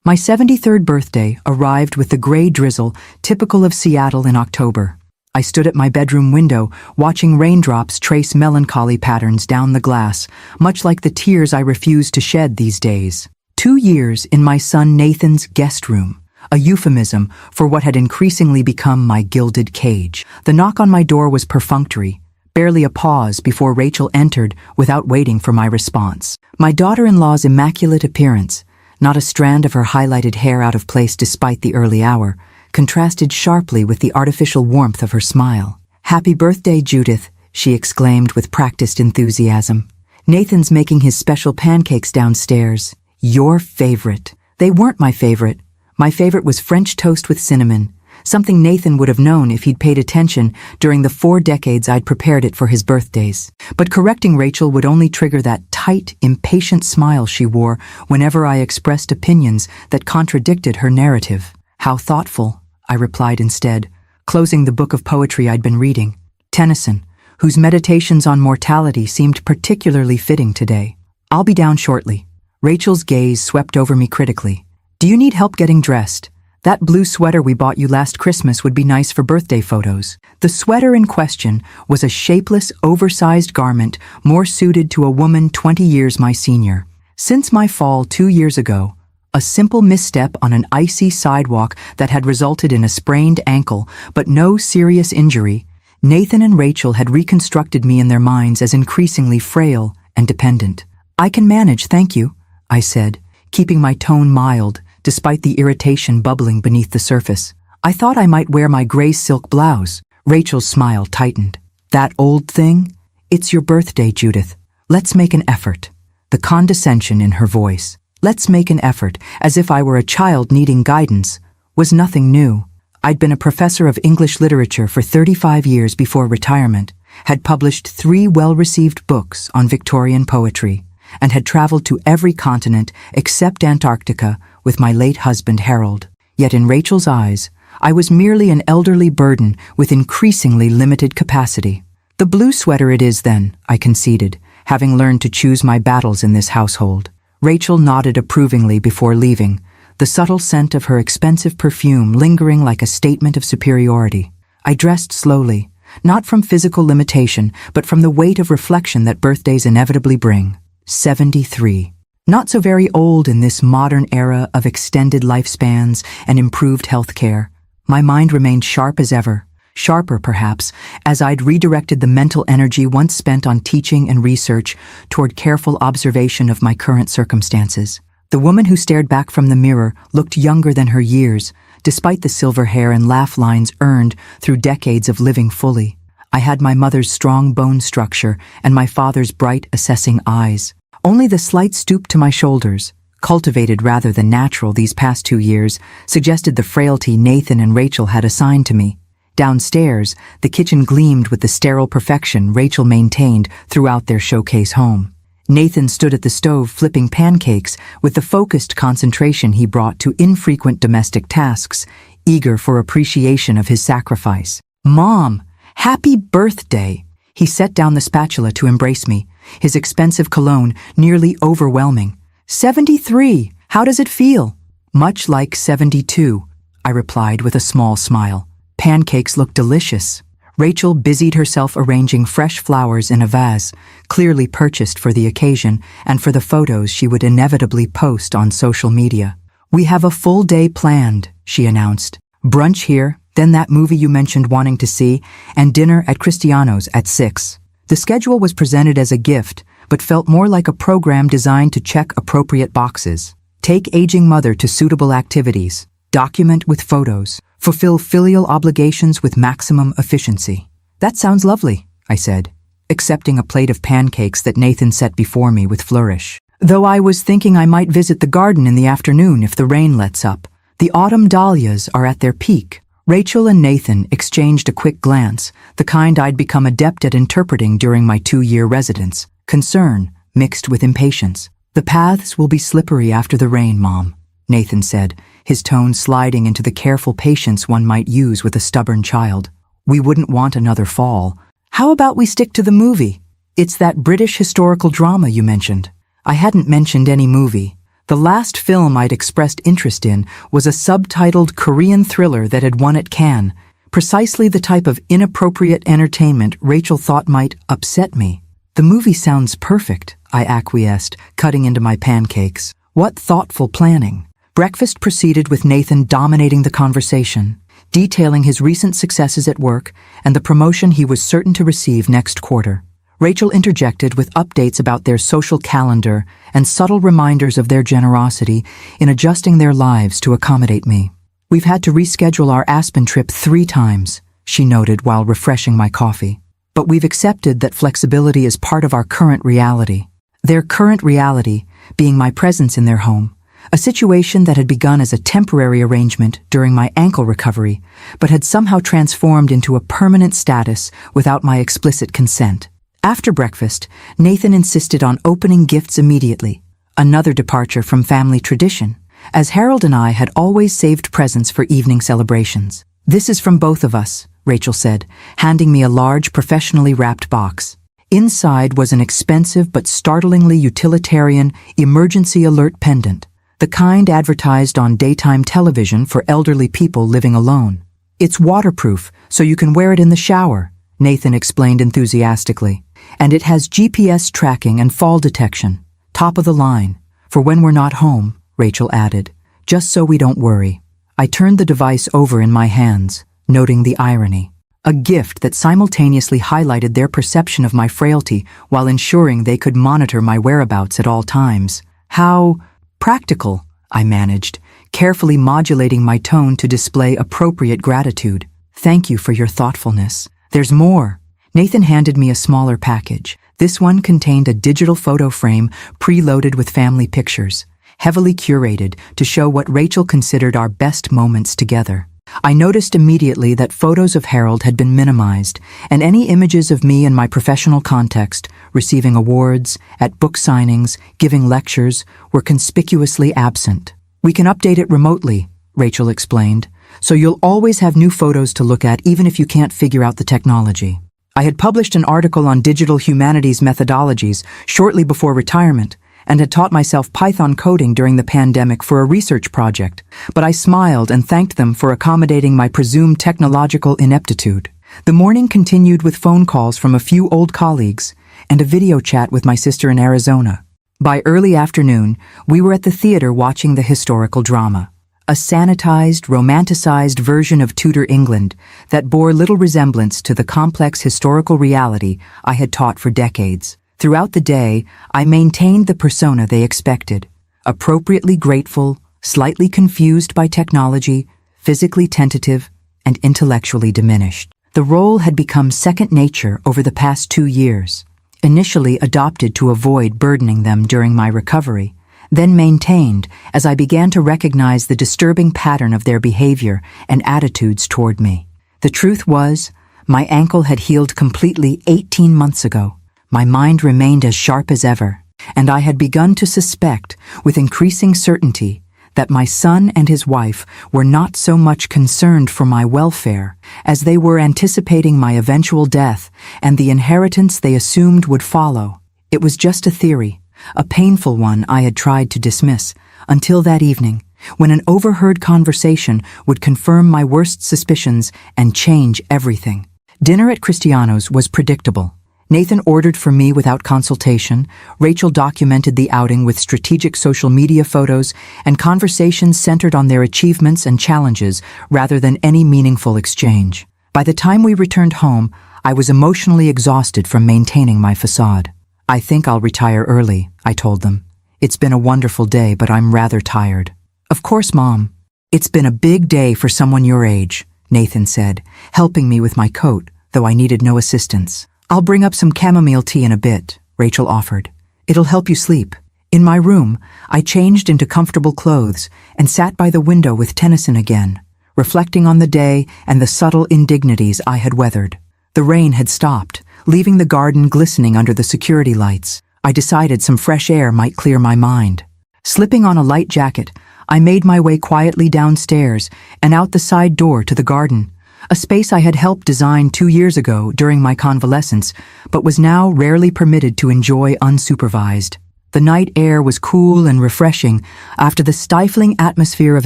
My 73rd birthday arrived with the gray drizzle typical of Seattle in October. I stood at my bedroom window, watching raindrops trace melancholy patterns down the glass, much like the tears I refuse to shed these days. 2 years in my son Nathan's guest room, a euphemism for what had increasingly become my gilded cage. The knock on my door was perfunctory, barely a pause before Rachel entered without waiting for my response. My daughter-in-law's immaculate appearance, not a strand of her highlighted hair out of place despite the early hour, contrasted sharply with the artificial warmth of her smile. "Happy birthday, Judith," she exclaimed with practiced enthusiasm. "Nathan's making his special pancakes downstairs. Your favorite." They weren't my favorite. My favorite was French toast with cinnamon, something Nathan would have known if he'd paid attention during the 4 decades I'd prepared it for his birthdays. But correcting Rachel would only trigger that tight, impatient smile she wore whenever I expressed opinions that contradicted her narrative. "How thoughtful," I replied instead, closing the book of poetry I'd been reading. Tennyson, whose meditations on mortality seemed particularly fitting today. "I'll be down shortly." Rachel's gaze swept over me critically. "Do you need help getting dressed? That blue sweater we bought you last Christmas would be nice for birthday photos." The sweater in question was a shapeless, oversized garment more suited to a woman 20 years my senior. Since my fall 2 years ago, a simple misstep on an icy sidewalk that had resulted in a sprained ankle, but no serious injury, Nathan and Rachel had reconstructed me in their minds as increasingly frail and dependent. "I can manage, thank you," I said, keeping my tone mild, despite the irritation bubbling beneath the surface. "I thought I might wear my gray silk blouse." Rachel's smile tightened. "That old thing? It's your birthday, Judith. Let's make an effort." The condescension in her voice, "Let's make an effort," as if I were a child needing guidance, was nothing new. I'd been a professor of English literature for 35 years before retirement, had published 3 well-received books on Victorian poetry, and had traveled to every continent except Antarctica with my late husband Harold. Yet in Rachel's eyes, I was merely an elderly burden with increasingly limited capacity. "The blue sweater it is then," I conceded, having learned to choose my battles in this household. Rachel nodded approvingly before leaving, the subtle scent of her expensive perfume lingering like a statement of superiority. I dressed slowly, not from physical limitation, but from the weight of reflection that birthdays inevitably bring. 73. Not so very old in this modern era of extended lifespans and improved health care. My mind remained sharp as ever, sharper perhaps, as I'd redirected the mental energy once spent on teaching and research toward careful observation of my current circumstances. The woman who stared back from the mirror looked younger than her years, despite the silver hair and laugh lines earned through decades of living fully. I had my mother's strong bone structure and my father's bright, assessing eyes. Only the slight stoop to my shoulders, cultivated rather than natural these past 2 years, suggested the frailty Nathan and Rachel had assigned to me. Downstairs, the kitchen gleamed with the sterile perfection Rachel maintained throughout their showcase home. Nathan stood at the stove flipping pancakes with the focused concentration he brought to infrequent domestic tasks, eager for appreciation of his sacrifice. "Mom, happy birthday!" He set down the spatula to embrace me, his expensive cologne nearly overwhelming. 73, how does it feel?" "Much like 72, I replied with a small smile. Pancakes looked delicious. Rachel busied herself arranging fresh flowers in a vase, clearly purchased for the occasion and for the photos she would inevitably post on social media. "We have a full day planned," she announced. "Brunch here, then that movie you mentioned wanting to see, and dinner at Cristiano's at 6. The schedule was presented as a gift, but felt more like a program designed to check appropriate boxes. Take aging mother to suitable activities, document with photos, fulfill filial obligations with maximum efficiency. "That sounds lovely," I said, accepting a plate of pancakes that Nathan set before me with flourish. Though I was thinking I might visit the garden in the afternoon if the rain lets up. The autumn dahlias are at their peak. Rachel and Nathan exchanged a quick glance, the kind I'd become adept at interpreting during my 2-year residence. Concern mixed with impatience. "The paths will be slippery after the rain, Mom," Nathan said, his tone sliding into the careful patience one might use with a stubborn child. "We wouldn't want another fall. How about we stick to the movie? It's that British historical drama you mentioned." I hadn't mentioned any movie. The last film I'd expressed interest in was a subtitled Korean thriller that had won at Cannes, precisely the type of inappropriate entertainment Rachel thought might upset me. "The movie sounds perfect," I acquiesced, cutting into my pancakes. What thoughtful planning. Breakfast proceeded with Nathan dominating the conversation, detailing his recent successes at work and the promotion he was certain to receive next quarter. Rachel interjected with updates about their social calendar and subtle reminders of their generosity in adjusting their lives to accommodate me. "We've had to reschedule our Aspen trip 3 times, she noted while refreshing my coffee. "But we've accepted that flexibility is part of our current reality." Their current reality being my presence in their home, a situation that had begun as a temporary arrangement during my ankle recovery, but had somehow transformed into a permanent status without my explicit consent. After breakfast, Nathan insisted on opening gifts immediately, another departure from family tradition, as Harold and I had always saved presents for evening celebrations. "This is from both of us," Rachel said, handing me a large, professionally wrapped box. Inside was an expensive but startlingly utilitarian emergency alert pendant, the kind advertised on daytime television for elderly people living alone. "It's waterproof, so you can wear it in the shower," Nathan explained enthusiastically. "And it has GPS tracking and fall detection. Top of the line. For when we're not home," Rachel added, "just so we don't worry." I turned the device over in my hands, noting the irony. A gift that simultaneously highlighted their perception of my frailty while ensuring they could monitor my whereabouts at all times. "How practical," I managed, carefully modulating my tone to display appropriate gratitude. "Thank you for your thoughtfulness. There's more." Nathan handed me a smaller package. This one contained a digital photo frame preloaded with family pictures, heavily curated to show what Rachel considered our best moments together. I noticed immediately that photos of Harold had been minimized, and any images of me in my professional context, receiving awards, at book signings, giving lectures, were conspicuously absent. "We can update it remotely," Rachel explained, "so you'll always have new photos to look at even if you can't figure out the technology." I had published an article on digital humanities methodologies shortly before retirement, and had taught myself Python coding during the pandemic for a research project, but I smiled and thanked them for accommodating my presumed technological ineptitude. The morning continued with phone calls from a few old colleagues and a video chat with my sister in Arizona. By early afternoon, we were at the theater watching the historical drama, a sanitized, romanticized version of Tudor England that bore little resemblance to the complex historical reality I had taught for decades. Throughout the day, I maintained the persona they expected, appropriately grateful, slightly confused by technology, physically tentative, and intellectually diminished. The role had become second nature over the past 2 years, initially adopted to avoid burdening them during my recovery, then maintained as I began to recognize the disturbing pattern of their behavior and attitudes toward me. The truth was, my ankle had healed completely 18 months ago. My mind remained as sharp as ever, and I had begun to suspect, with increasing certainty, that my son and his wife were not so much concerned for my welfare as they were anticipating my eventual death and the inheritance they assumed would follow. It was just a theory, a painful one I had tried to dismiss, until that evening, when an overheard conversation would confirm my worst suspicions and change everything. Dinner at Cristiano's was predictable. Nathan ordered for me without consultation, Rachel documented the outing with strategic social media photos, and conversations centered on their achievements and challenges rather than any meaningful exchange. By the time we returned home, I was emotionally exhausted from maintaining my facade. "I think I'll retire early," I told them. "It's been a wonderful day, but I'm rather tired." "Of course, Mom. It's been a big day for someone your age," Nathan said, helping me with my coat, though I needed no assistance. "I'll bring up some chamomile tea in a bit," Rachel offered. "It'll help you sleep." In my room, I changed into comfortable clothes and sat by the window with Tennyson again, reflecting on the day and the subtle indignities I had weathered. The rain had stopped, leaving the garden glistening under the security lights. I decided some fresh air might clear my mind. Slipping on a light jacket, I made my way quietly downstairs and out the side door to the garden, a space I had helped design 2 years ago during my convalescence, but was now rarely permitted to enjoy unsupervised. The night air was cool and refreshing after the stifling atmosphere of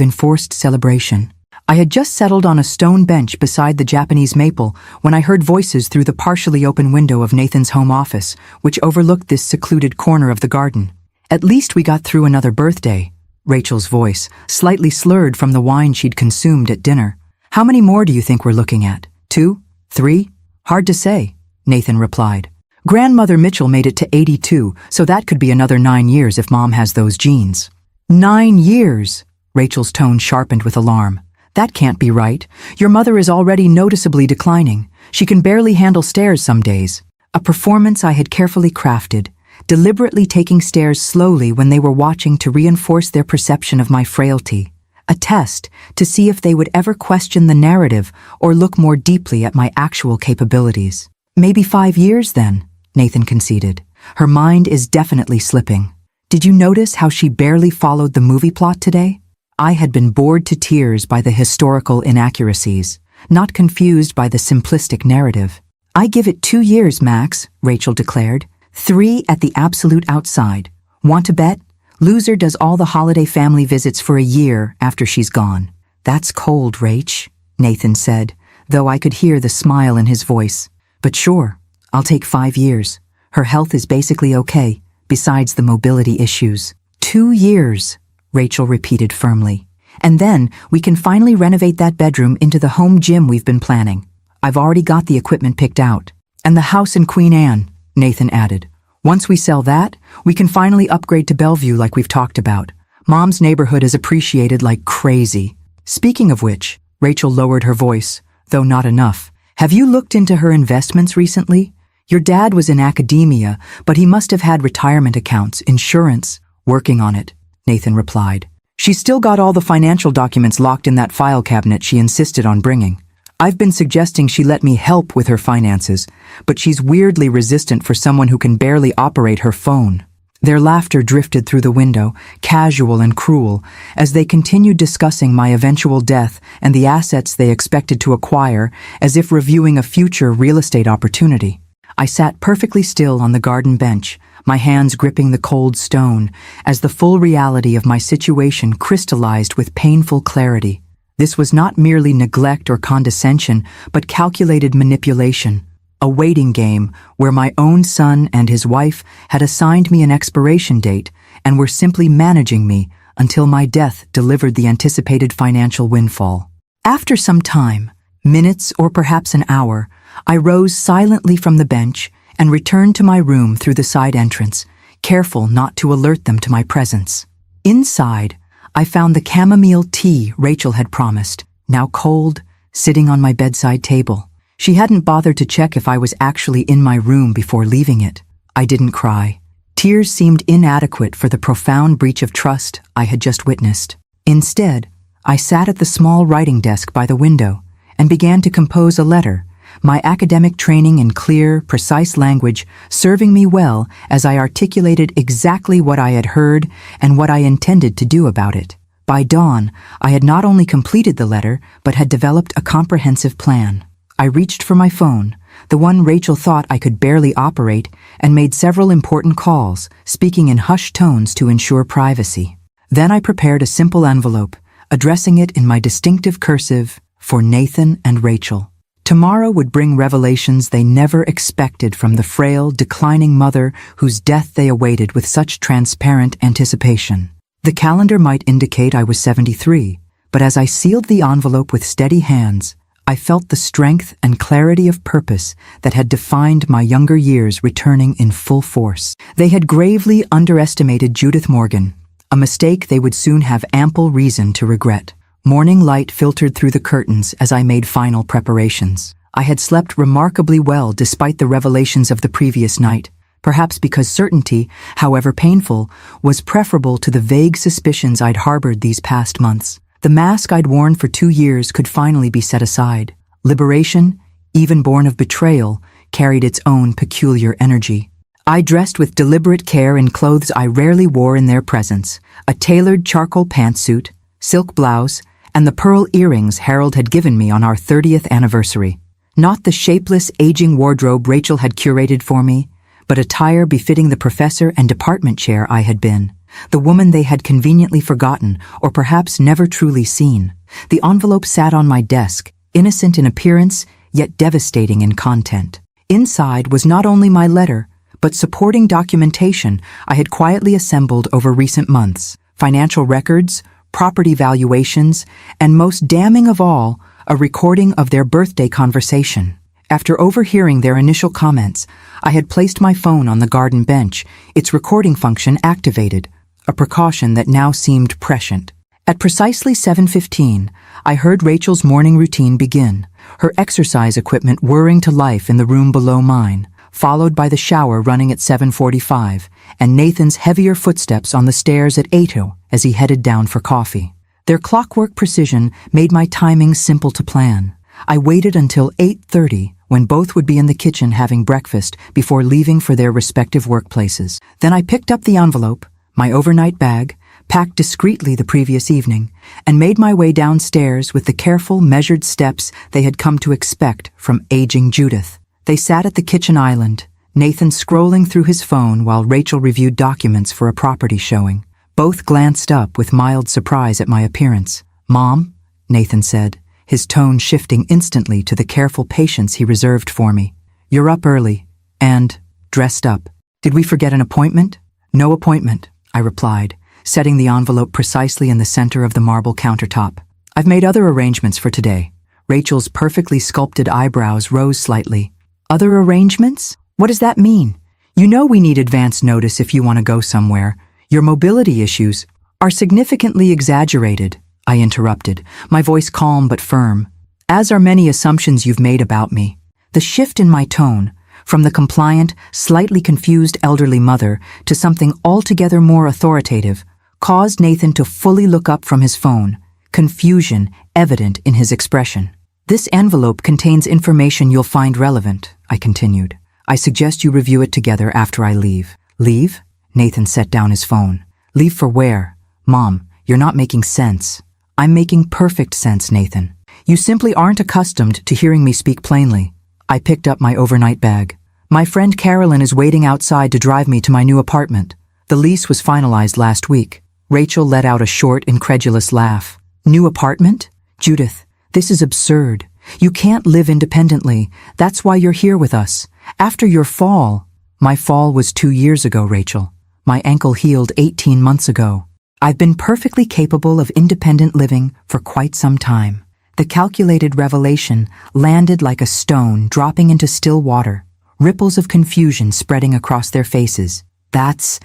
enforced celebration. I had just settled on a stone bench beside the Japanese maple when I heard voices through the partially open window of Nathan's home office, which overlooked this secluded corner of the garden. "At least we got through another birthday," Rachel's voice, slightly slurred from the wine she'd consumed at dinner. "How many more do you think we're looking at? 2? 3? Hard to say," Nathan replied. "Grandmother Mitchell made it to 82, so that could be another 9 years if Mom has those genes." 9 years! Rachel's tone sharpened with alarm. "That can't be right. Your mother is already noticeably declining. She can barely handle stairs some days." A performance I had carefully crafted, deliberately taking stairs slowly when they were watching to reinforce their perception of my frailty. A test to see if they would ever question the narrative or look more deeply at my actual capabilities. "Maybe 5 years then," Nathan conceded. "Her mind is definitely slipping. Did you notice how she barely followed the movie plot today?" I had been bored to tears by the historical inaccuracies, not confused by the simplistic narrative. "I give it 2 years, Max," Rachel declared. 3 at the absolute outside. "Want to bet? Loser does all the holiday family visits for a year after she's gone." "That's cold, Rach," Nathan said, though I could hear the smile in his voice. "But sure, I'll take 5 years. Her health is basically okay, besides the mobility issues." 2 years, Rachel repeated firmly. "And then we can finally renovate that bedroom into the home gym we've been planning. I've already got the equipment picked out. And the house in Queen Anne," Nathan added. "Once we sell that, we can finally upgrade to Bellevue like we've talked about. Mom's neighborhood is appreciated like crazy." "Speaking of which," Rachel lowered her voice, though not enough. "Have you looked into her investments recently? Your dad was in academia, but he must have had retirement accounts, insurance." "Working on it," Nathan replied. "She's still got all the financial documents locked in that file cabinet she insisted on bringing. I've been suggesting she let me help with her finances, but she's weirdly resistant for someone who can barely operate her phone." Their laughter drifted through the window, casual and cruel, as they continued discussing my eventual death and the assets they expected to acquire, as if reviewing a future real estate opportunity. I sat perfectly still on the garden bench, my hands gripping the cold stone, as the full reality of my situation crystallized with painful clarity. This was not merely neglect or condescension, but calculated manipulation. A waiting game where my own son and his wife had assigned me an expiration date and were simply managing me until my death delivered the anticipated financial windfall. After some time, minutes or perhaps an hour, I rose silently from the bench and returned to my room through the side entrance, careful not to alert them to my presence. Inside, I found the chamomile tea Rachel had promised, now cold, sitting on my bedside table. She hadn't bothered to check if I was actually in my room before leaving it. I didn't cry. Tears seemed inadequate for the profound breach of trust I had just witnessed. Instead, I sat at the small writing desk by the window and began to compose a letter, my academic training in clear, precise language serving me well as I articulated exactly what I had heard and what I intended to do about it. By dawn, I had not only completed the letter, but had developed a comprehensive plan. I reached for my phone, the one Rachel thought I could barely operate, and made several important calls, speaking in hushed tones to ensure privacy. Then I prepared a simple envelope, addressing it in my distinctive cursive, "For Nathan and Rachel." Tomorrow would bring revelations they never expected from the frail, declining mother whose death they awaited with such transparent anticipation. The calendar might indicate I was 73, but as I sealed the envelope with steady hands, I felt the strength and clarity of purpose that had defined my younger years returning in full force. They had gravely underestimated Judith Morgan, a mistake they would soon have ample reason to regret. Morning light filtered through the curtains as I made final preparations. I had slept remarkably well despite the revelations of the previous night, perhaps because certainty, however painful, was preferable to the vague suspicions I'd harbored these past months. The mask I'd worn for 2 years could finally be set aside. Liberation, even born of betrayal, carried its own peculiar energy. I dressed with deliberate care in clothes I rarely wore in their presence, a tailored charcoal pantsuit, silk blouse, and the pearl earrings Harold had given me on our 30th anniversary. Not the shapeless, aging wardrobe Rachel had curated for me, but attire befitting the professor and department chair I had been, the woman they had conveniently forgotten or perhaps never truly seen. The envelope sat on my desk, innocent in appearance, yet devastating in content. Inside was not only my letter, but supporting documentation I had quietly assembled over recent months, financial records, property valuations, and most damning of all, a recording of their birthday conversation. After overhearing their initial comments, I had placed my phone on the garden bench, its recording function activated, a precaution that now seemed prescient. At precisely 7:15, I heard Rachel's morning routine begin, her exercise equipment whirring to life in the room below mine, followed by the shower running at 7:45, and Nathan's heavier footsteps on the stairs at 8 as he headed down for coffee. Their clockwork precision made my timing simple to plan. I waited until 8:30, when both would be in the kitchen having breakfast before leaving for their respective workplaces. Then I picked up the envelope, my overnight bag, packed discreetly the previous evening, and made my way downstairs with the careful, measured steps they had come to expect from aging Judith. They sat at the kitchen island, Nathan scrolling through his phone while Rachel reviewed documents for a property showing. Both glanced up with mild surprise at my appearance. "Mom," Nathan said, his tone shifting instantly to the careful patience he reserved for me. "You're up early, and dressed up. Did we forget an appointment?" "No appointment," I replied, setting the envelope precisely in the center of the marble countertop. "I've made other arrangements for today." Rachel's perfectly sculpted eyebrows rose slightly. "Other arrangements? What does that mean? You know we need advance notice if you want to go somewhere. Your mobility issues are significantly exaggerated," I interrupted, my voice calm but firm. "As are many assumptions you've made about me." The shift in my tone, from the compliant, slightly confused elderly mother to something altogether more authoritative, caused Nathan to fully look up from his phone, confusion evident in his expression. "This envelope contains information you'll find relevant," I continued. "I suggest you review it together after I leave." "Leave?" Nathan set down his phone. "Leave for where?" "Mom, you're not making sense." "I'm making perfect sense, Nathan. You simply aren't accustomed to hearing me speak plainly." I picked up my overnight bag. "My friend Carolyn is waiting outside to drive me to my new apartment. The lease was finalized last week." Rachel let out a short, incredulous laugh. "New apartment? Judith, this is absurd. You can't live independently. That's why you're here with us. After your fall." "My fall was 2 years ago, Rachel. My ankle healed 18 months ago. I've been perfectly capable of independent living for quite some time." The calculated revelation landed like a stone dropping into still water, ripples of confusion spreading across their faces. That's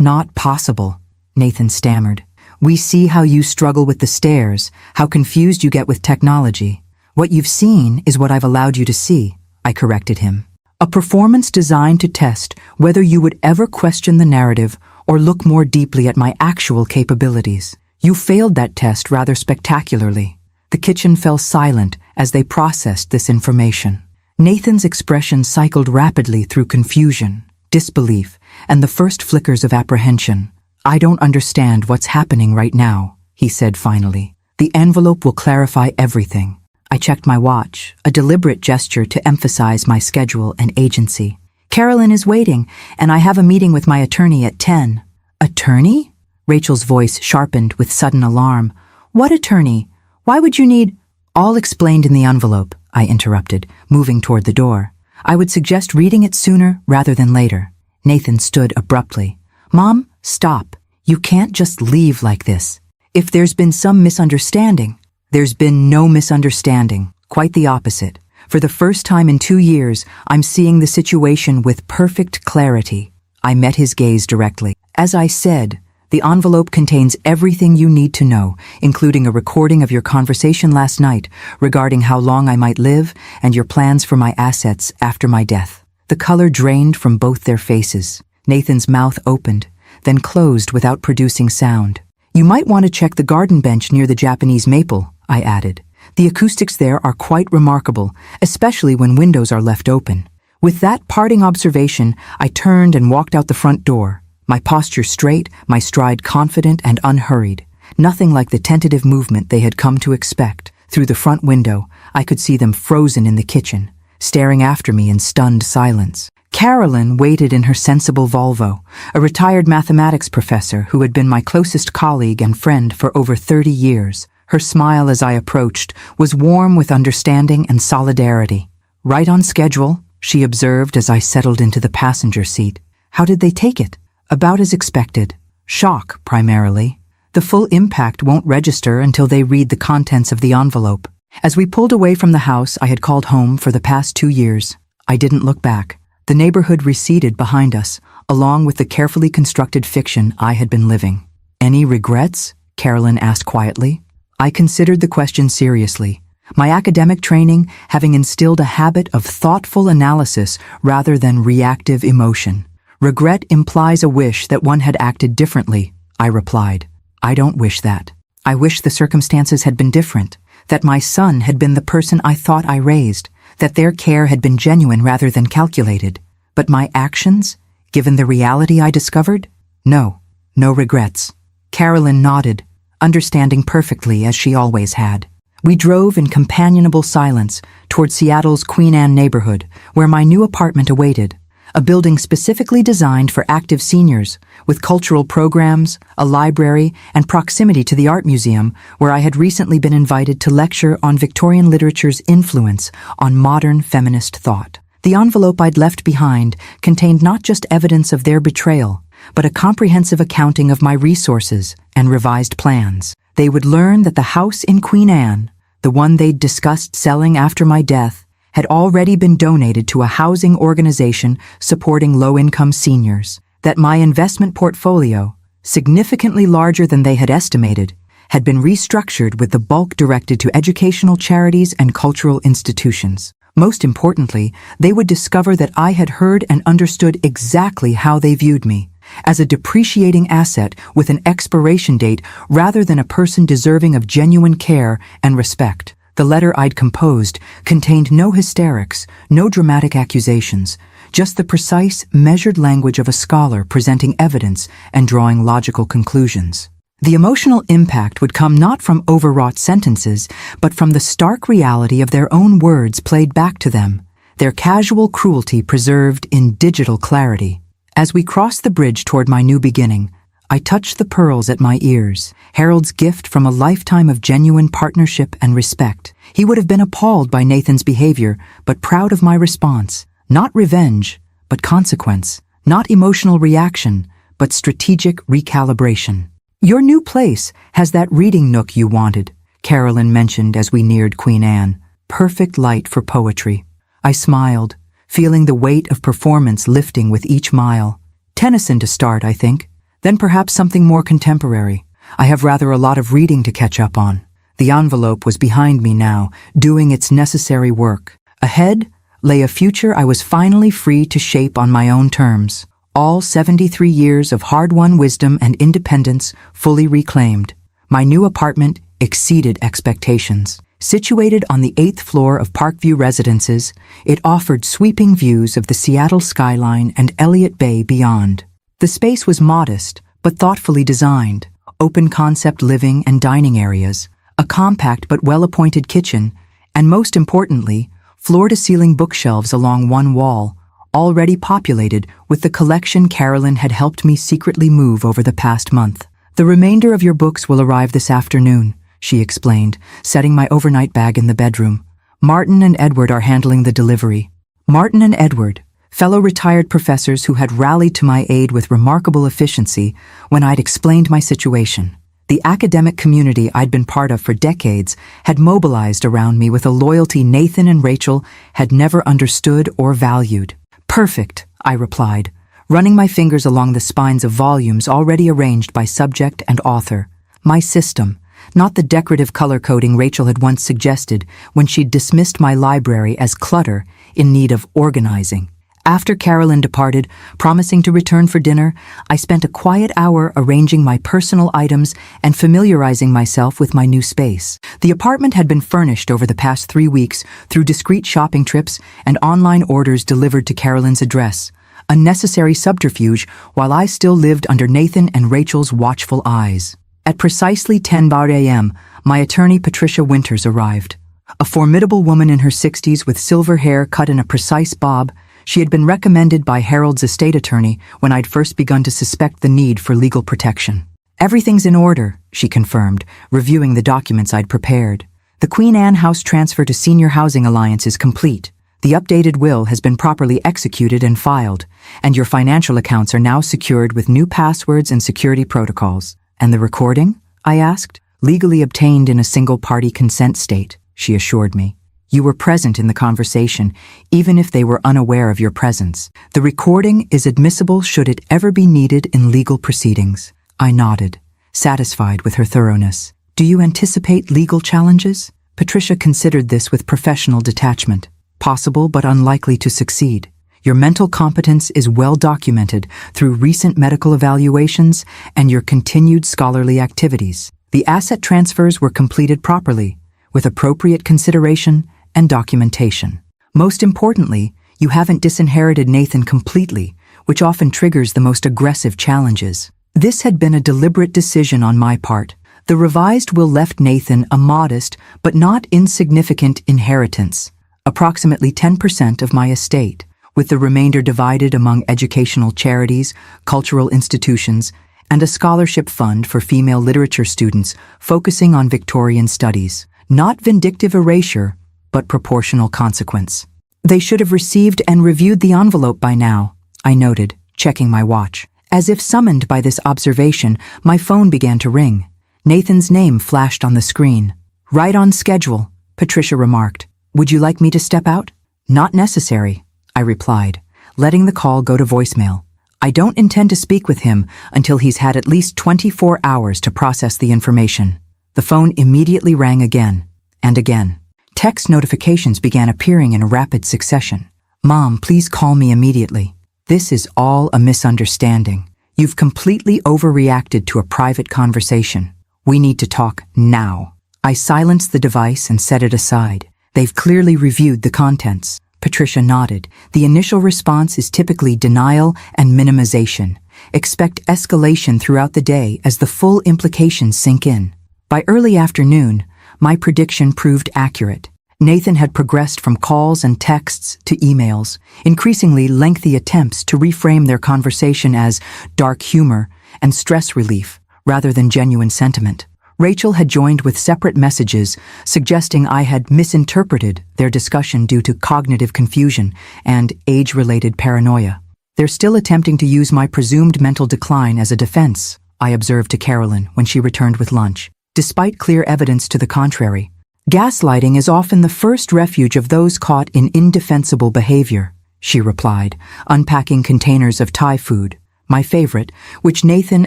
not possible," Nathan stammered. "We see how you struggle with the stairs, how confused you get with technology. What you've seen is what I've allowed you to see," I corrected him. "A performance designed to test whether you would ever question the narrative or look more deeply at my actual capabilities. You failed that test rather spectacularly." The kitchen fell silent as they processed this information. Nathan's expression cycled rapidly through confusion, disbelief, and the first flickers of apprehension. "I don't understand what's happening right now," he said finally. "The envelope will clarify everything." I checked my watch, a deliberate gesture to emphasize my schedule and agency. "Carolyn is waiting, and I have a meeting with my attorney at 10. "Attorney?" Rachel's voice sharpened with sudden alarm. "What attorney? Why would you need—" "All explained in the envelope," I interrupted, moving toward the door. "I would suggest reading it sooner rather than later." Nathan stood abruptly. "Mom, stop. You can't just leave like this. If there's been some misunderstanding—" "There's been no misunderstanding. Quite the opposite. For the first time in 2 years, I'm seeing the situation with perfect clarity." I met his gaze directly. "As I said, the envelope contains everything you need to know, including a recording of your conversation last night regarding how long I might live and your plans for my assets after my death." The color drained from both their faces. Nathan's mouth opened, then closed without producing sound. "You might want to check the garden bench near the Japanese maple," I added. "The acoustics there are quite remarkable, especially when windows are left open." With that parting observation, I turned and walked out the front door, my posture straight, my stride confident and unhurried. Nothing like the tentative movement they had come to expect. Through the front window, I could see them frozen in the kitchen, staring after me in stunned silence. Carolyn waited in her sensible Volvo, a retired mathematics professor who had been my closest colleague and friend for over 30 years. Her smile as I approached was warm with understanding and solidarity. "Right on schedule," she observed as I settled into the passenger seat. "How did they take it?" "About as expected. Shock, primarily. The full impact won't register until they read the contents of the envelope." As we pulled away from the house I had called home for the past 2 years, I didn't look back. The neighborhood receded behind us, along with the carefully constructed fiction I had been living. "Any regrets?" Carolyn asked quietly. I considered the question seriously, my academic training having instilled a habit of thoughtful analysis rather than reactive emotion. "Regret implies a wish that one had acted differently," I replied. "I don't wish that. I wish the circumstances had been different, that my son had been the person I thought I raised, that their care had been genuine rather than calculated. But my actions, given the reality I discovered? No regrets." Carolyn nodded, understanding perfectly as she always had. We drove in companionable silence toward Seattle's Queen Anne neighborhood, where my new apartment awaited, a building specifically designed for active seniors, with cultural programs, a library, and proximity to the art museum, where I had recently been invited to lecture on Victorian literature's influence on modern feminist thought. The envelope I'd left behind contained not just evidence of their betrayal, but a comprehensive accounting of my resources and revised plans. They would learn that the house in Queen Anne, the one they'd discussed selling after my death, had already been donated to a housing organization supporting low-income seniors, that my investment portfolio, significantly larger than they had estimated, had been restructured with the bulk directed to educational charities and cultural institutions. Most importantly, they would discover that I had heard and understood exactly how they viewed me, as a depreciating asset with an expiration date rather than a person deserving of genuine care and respect. The letter I'd composed contained no hysterics, no dramatic accusations, just the precise, measured language of a scholar presenting evidence and drawing logical conclusions. The emotional impact would come not from overwrought sentences, but from the stark reality of their own words played back to them, their casual cruelty preserved in digital clarity. As we crossed the bridge toward my new beginning, I touched the pearls at my ears, Harold's gift from a lifetime of genuine partnership and respect. He would have been appalled by Nathan's behavior, but proud of my response. Not revenge, but consequence. Not emotional reaction, but strategic recalibration. "Your new place has that reading nook you wanted," Carolyn mentioned as we neared Queen Anne. "Perfect light for poetry." I smiled, feeling the weight of performance lifting with each mile. Tennyson to start, I think. Then perhaps something more contemporary. I have rather a lot of reading to catch up on. The envelope was behind me now, doing its necessary work. Ahead lay a future I was finally free to shape on my own terms. All 73 years of hard-won wisdom and independence fully reclaimed. My new apartment exceeded expectations. Situated on the 8th floor of Parkview Residences, it offered sweeping views of the Seattle skyline and Elliott Bay beyond. The space was modest, but thoughtfully designed. Open-concept living and dining areas, a compact but well-appointed kitchen, and most importantly, floor-to-ceiling bookshelves along one wall, already populated with the collection Carolyn had helped me secretly move over the past month. "The remainder of your books will arrive this afternoon," she explained, setting my overnight bag in the bedroom. "Martin and Edward are handling the delivery." Martin and Edward, fellow retired professors who had rallied to my aid with remarkable efficiency when I'd explained my situation. The academic community I'd been part of for decades had mobilized around me with a loyalty Nathan and Rachel had never understood or valued. "Perfect," I replied, running my fingers along the spines of volumes already arranged by subject and author. My system, not the decorative color coding Rachel had once suggested when she'd dismissed my library as clutter in need of organizing. After Carolyn departed, promising to return for dinner, I spent a quiet hour arranging my personal items and familiarizing myself with my new space. The apartment had been furnished over the past 3 weeks through discreet shopping trips and online orders delivered to Carolyn's address, a necessary subterfuge while I still lived under Nathan and Rachel's watchful eyes. At precisely 10 a.m., my attorney Patricia Winters arrived. A formidable woman in her 60s with silver hair cut in a precise bob, She had been recommended by Harold's estate attorney when I'd first begun to suspect the need for legal protection. Everything's in order, she confirmed, reviewing the documents I'd prepared. The Queen Anne House transfer to Senior Housing Alliance is complete. The updated will has been properly executed and filed, and your financial accounts are now secured with new passwords and security protocols. And the recording? I asked. Legally obtained in a single-party consent state, she assured me. You were present in the conversation, even if they were unaware of your presence. The recording is admissible should it ever be needed in legal proceedings. I nodded, satisfied with her thoroughness. Do you anticipate legal challenges? Patricia considered this with professional detachment. Possible but unlikely to succeed. Your mental competence is well documented through recent medical evaluations and your continued scholarly activities. The asset transfers were completed properly, with appropriate consideration and documentation. Most importantly, you haven't disinherited Nathan completely, which often triggers the most aggressive challenges. This had been a deliberate decision on my part. The revised will left Nathan a modest but not insignificant inheritance, approximately 10% of my estate, with the remainder divided among educational charities, cultural institutions, and a scholarship fund for female literature students focusing on Victorian studies. Not vindictive erasure, but proportional consequence. They should have received and reviewed the envelope by now, I noted, checking my watch. As if summoned by this observation, my phone began to ring. Nathan's name flashed on the screen. Right on schedule, Patricia remarked. Would you like me to step out? Not necessary, I replied, letting the call go to voicemail. I don't intend to speak with him until he's had at least 24 hours to process the information. The phone immediately rang again, and again. Text notifications began appearing in a rapid succession. Mom, please call me immediately. This is all a misunderstanding. You've completely overreacted to a private conversation. We need to talk now. I silenced the device and set it aside. They've clearly reviewed the contents. Patricia nodded. The initial response is typically denial and minimization. Expect escalation throughout the day as the full implications sink in. By early afternoon, my prediction proved accurate. Nathan had progressed from calls and texts to emails, increasingly lengthy attempts to reframe their conversation as dark humor and stress relief rather than genuine sentiment. Rachel had joined with separate messages suggesting I had misinterpreted their discussion due to cognitive confusion and age-related paranoia. They're still attempting to use my presumed mental decline as a defense, I observed to Carolyn when she returned with lunch. Despite clear evidence to the contrary, gaslighting is often the first refuge of those caught in indefensible behavior, she replied, unpacking containers of Thai food, my favorite, which Nathan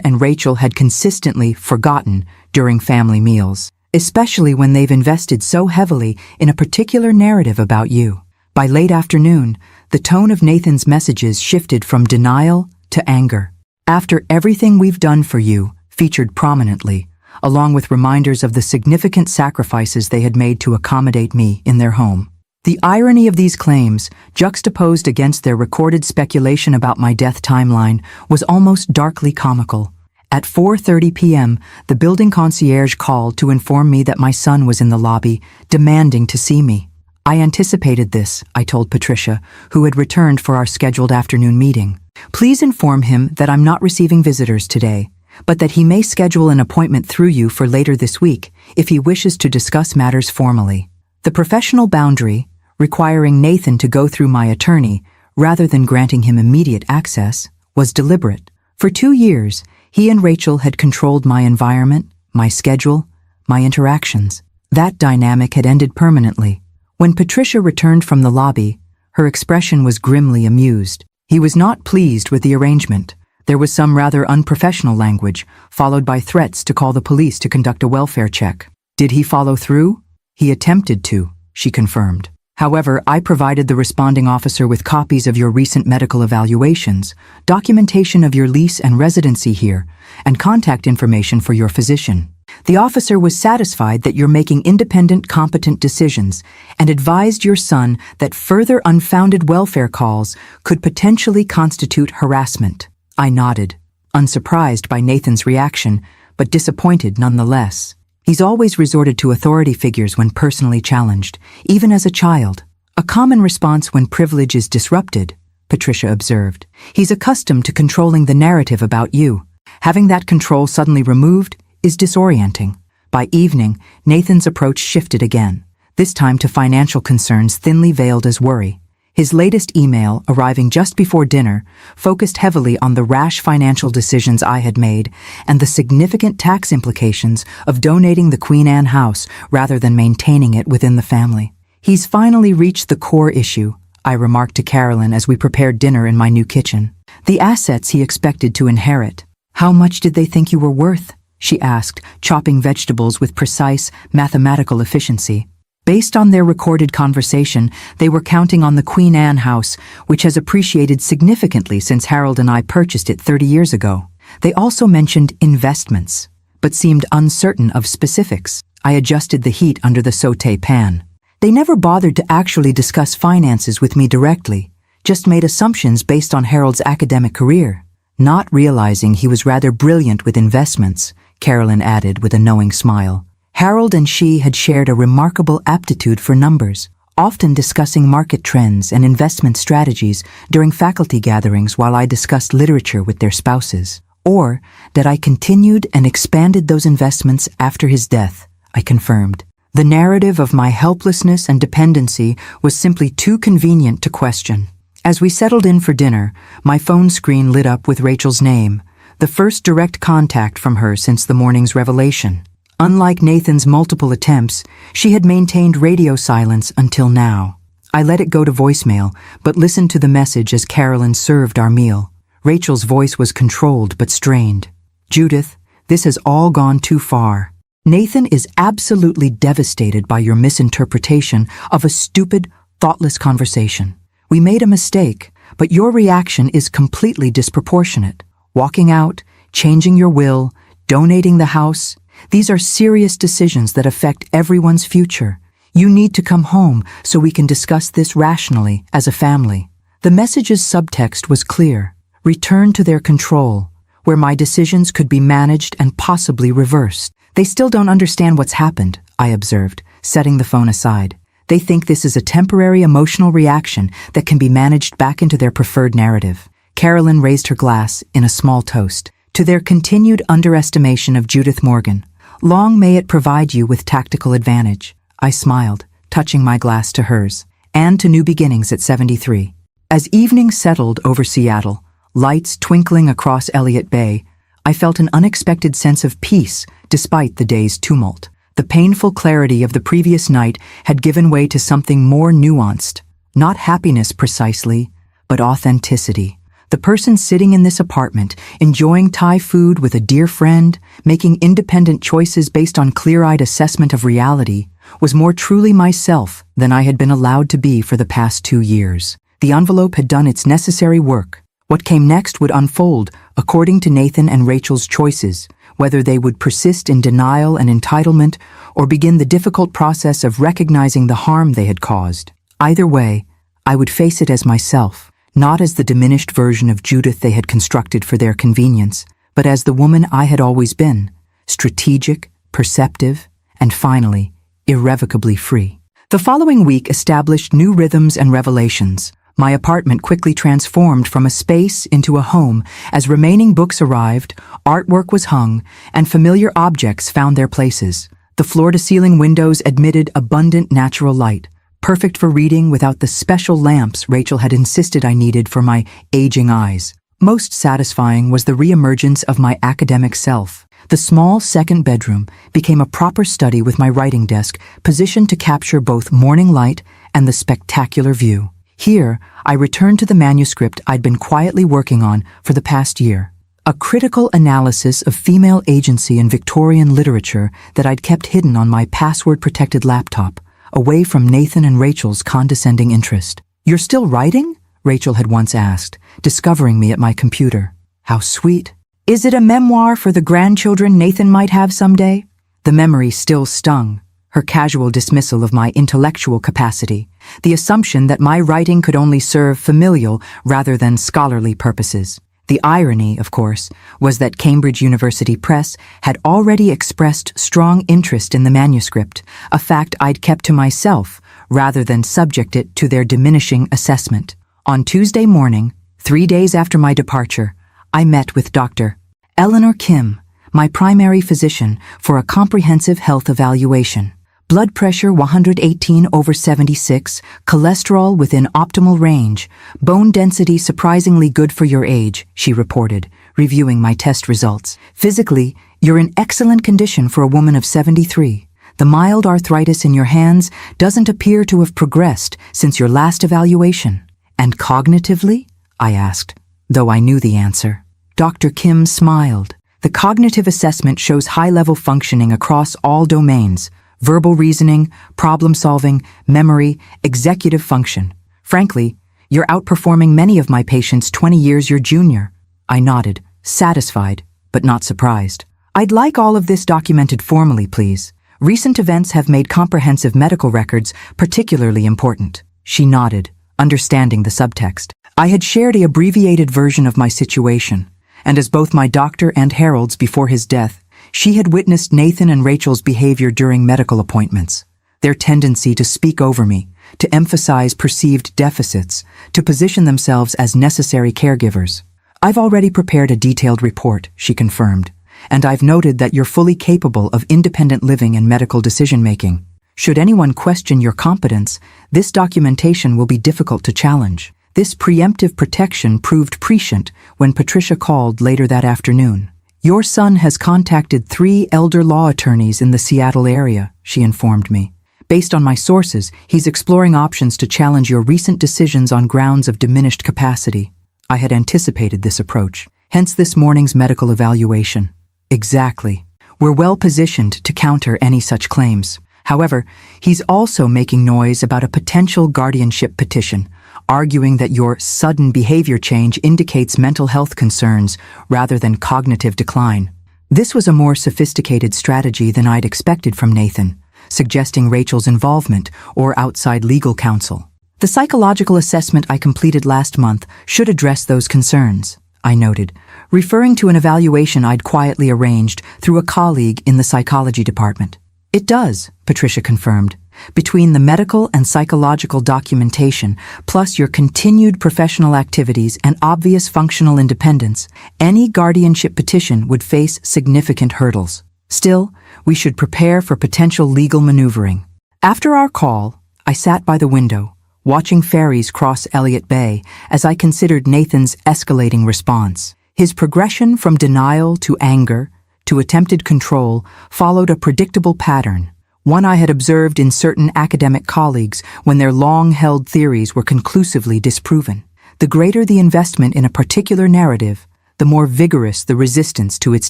and Rachel had consistently forgotten during family meals, especially when they've invested so heavily in a particular narrative about you. By late afternoon, the tone of Nathan's messages shifted from denial to anger. After everything we've done for you, featured prominently, along with reminders of the significant sacrifices they had made to accommodate me in their home. The irony of these claims, juxtaposed against their recorded speculation about my death timeline, was almost darkly comical. At 4:30 p.m., the building concierge called to inform me that my son was in the lobby, demanding to see me. I anticipated this, I told Patricia, who had returned for our scheduled afternoon meeting. Please inform him that I'm not receiving visitors today, but that he may schedule an appointment through you for later this week if he wishes to discuss matters formally. The professional boundary, requiring Nathan to go through my attorney rather than granting him immediate access, was deliberate. For 2 years, he and Rachel had controlled my environment, my schedule, my interactions. That dynamic had ended permanently. When Patricia returned from the lobby, her expression was grimly amused. He was not pleased with the arrangement. There was some rather unprofessional language, followed by threats to call the police to conduct a welfare check. Did he follow through? He attempted to, she confirmed. However, I provided the responding officer with copies of your recent medical evaluations, documentation of your lease and residency here, and contact information for your physician. The officer was satisfied that you're making independent, competent decisions and advised your son that further unfounded welfare calls could potentially constitute harassment. I nodded, unsurprised by Nathan's reaction, but disappointed nonetheless. He's always resorted to authority figures when personally challenged, even as a child. A common response when privilege is disrupted, Patricia observed. He's accustomed to controlling the narrative about you. Having that control suddenly removed is disorienting. By evening, Nathan's approach shifted again, this time to financial concerns thinly veiled as worry. His latest email, arriving just before dinner, focused heavily on the rash financial decisions I had made and the significant tax implications of donating the Queen Anne house rather than maintaining it within the family. He's finally reached the core issue, I remarked to Carolyn as we prepared dinner in my new kitchen. The assets he expected to inherit. How much did they think you were worth? She asked, chopping vegetables with precise, mathematical efficiency. Based on their recorded conversation, they were counting on the Queen Anne house, which has appreciated significantly since Harold and I purchased it 30 years ago. They also mentioned investments, but seemed uncertain of specifics. I adjusted the heat under the sauté pan. They never bothered to actually discuss finances with me directly, just made assumptions based on Harold's academic career. Not realizing he was rather brilliant with investments, Carolyn added with a knowing smile. Harold and she had shared a remarkable aptitude for numbers, often discussing market trends and investment strategies during faculty gatherings while I discussed literature with their spouses. Or that I continued and expanded those investments after his death, I confirmed. The narrative of my helplessness and dependency was simply too convenient to question. As we settled in for dinner, my phone screen lit up with Rachel's name, the first direct contact from her since the morning's revelation. Unlike Nathan's multiple attempts, she had maintained radio silence until now. I let it go to voicemail, but listened to the message as Carolyn served our meal. Rachel's voice was controlled but strained. Judith, this has all gone too far. Nathan is absolutely devastated by your misinterpretation of a stupid, thoughtless conversation. We made a mistake, but your reaction is completely disproportionate. Walking out, changing your will, donating the house, these are serious decisions that affect everyone's future. You need to come home so we can discuss this rationally as a family. The message's subtext was clear. Return to their control, where my decisions could be managed and possibly reversed. They still don't understand what's happened, I observed, setting the phone aside. They think this is a temporary emotional reaction that can be managed back into their preferred narrative. Carolyn raised her glass in a small toast. To their continued underestimation of Judith Morgan. Long may it provide you with tactical advantage. I smiled, touching my glass to hers. And to new beginnings at 73. As evening settled over Seattle, lights twinkling across Elliott Bay, I felt an unexpected sense of peace despite the day's tumult. The painful clarity of the previous night had given way to something more nuanced. Not happiness precisely, but authenticity. The person sitting in this apartment, enjoying Thai food with a dear friend, making independent choices based on clear-eyed assessment of reality, was more truly myself than I had been allowed to be for the past 2 years. The envelope had done its necessary work. What came next would unfold according to Nathan and Rachel's choices, whether they would persist in denial and entitlement or begin the difficult process of recognizing the harm they had caused. Either way, I would face it as myself. Not as the diminished version of Judith they had constructed for their convenience, but as the woman I had always been, strategic, perceptive, and finally, irrevocably free. The following week established new rhythms and revelations. My apartment quickly transformed from a space into a home as remaining books arrived, artwork was hung, and familiar objects found their places. The floor-to-ceiling windows admitted abundant natural light, perfect for reading without the special lamps Rachel had insisted I needed for my aging eyes. Most satisfying was the reemergence of my academic self. The small second bedroom became a proper study with my writing desk positioned to capture both morning light and the spectacular view. Here, I returned to the manuscript I'd been quietly working on for the past year. A critical analysis of female agency in Victorian literature that I'd kept hidden on my password-protected laptop, away from Nathan and Rachel's condescending interest. "You're still writing?" Rachel had once asked, discovering me at my computer. How sweet. "Is it a memoir for the grandchildren Nathan might have someday?" The memory still stung, her casual dismissal of my intellectual capacity, the assumption that my writing could only serve familial rather than scholarly purposes. The irony, of course, was that Cambridge University Press had already expressed strong interest in the manuscript, a fact I'd kept to myself rather than subject it to their diminishing assessment. On Tuesday morning, 3 days after my departure, I met with Dr. Eleanor Kim, my primary physician, for a comprehensive health evaluation. Blood pressure 118/76, cholesterol within optimal range, bone density surprisingly good for your age, she reported, reviewing my test results. Physically, you're in excellent condition for a woman of 73. The mild arthritis in your hands doesn't appear to have progressed since your last evaluation. And cognitively? I asked, though I knew the answer. Dr. Kim smiled. The cognitive assessment shows high-level functioning across all domains: verbal reasoning, problem-solving, memory, executive function. Frankly, you're outperforming many of my patients 20 years your junior. I nodded, satisfied, but not surprised. I'd like all of this documented formally, please. Recent events have made comprehensive medical records particularly important. She nodded, understanding the subtext. I had shared an abbreviated version of my situation, and as both my doctor and Harold's before his death, she had witnessed Nathan and Rachel's behavior during medical appointments. Their tendency to speak over me, to emphasize perceived deficits, to position themselves as necessary caregivers. I've already prepared a detailed report, she confirmed, and I've noted that you're fully capable of independent living and medical decision-making. Should anyone question your competence, this documentation will be difficult to challenge. This preemptive protection proved prescient when Patricia called later that afternoon. Your son has contacted 3 elder law attorneys in the Seattle area, she informed me. Based on my sources, he's exploring options to challenge your recent decisions on grounds of diminished capacity. I had anticipated this approach, hence this morning's medical evaluation. Exactly. We're well positioned to counter any such claims. However, he's also making noise about a potential guardianship petition, arguing that your sudden behavior change indicates mental health concerns rather than cognitive decline. This was a more sophisticated strategy than I'd expected from Nathan, suggesting Rachel's involvement or outside legal counsel. The psychological assessment I completed last month should address those concerns, I noted, referring to an evaluation I'd quietly arranged through a colleague in the psychology department. It does, Patricia confirmed. Between the medical and psychological documentation, plus your continued professional activities and obvious functional independence, any guardianship petition would face significant hurdles. Still, we should prepare for potential legal maneuvering. After our call, I sat by the window, watching ferries cross Elliott Bay as I considered Nathan's escalating response. His progression from denial to anger to attempted control followed a predictable pattern, one I had observed in certain academic colleagues when their long-held theories were conclusively disproven. The greater the investment in a particular narrative, the more vigorous the resistance to its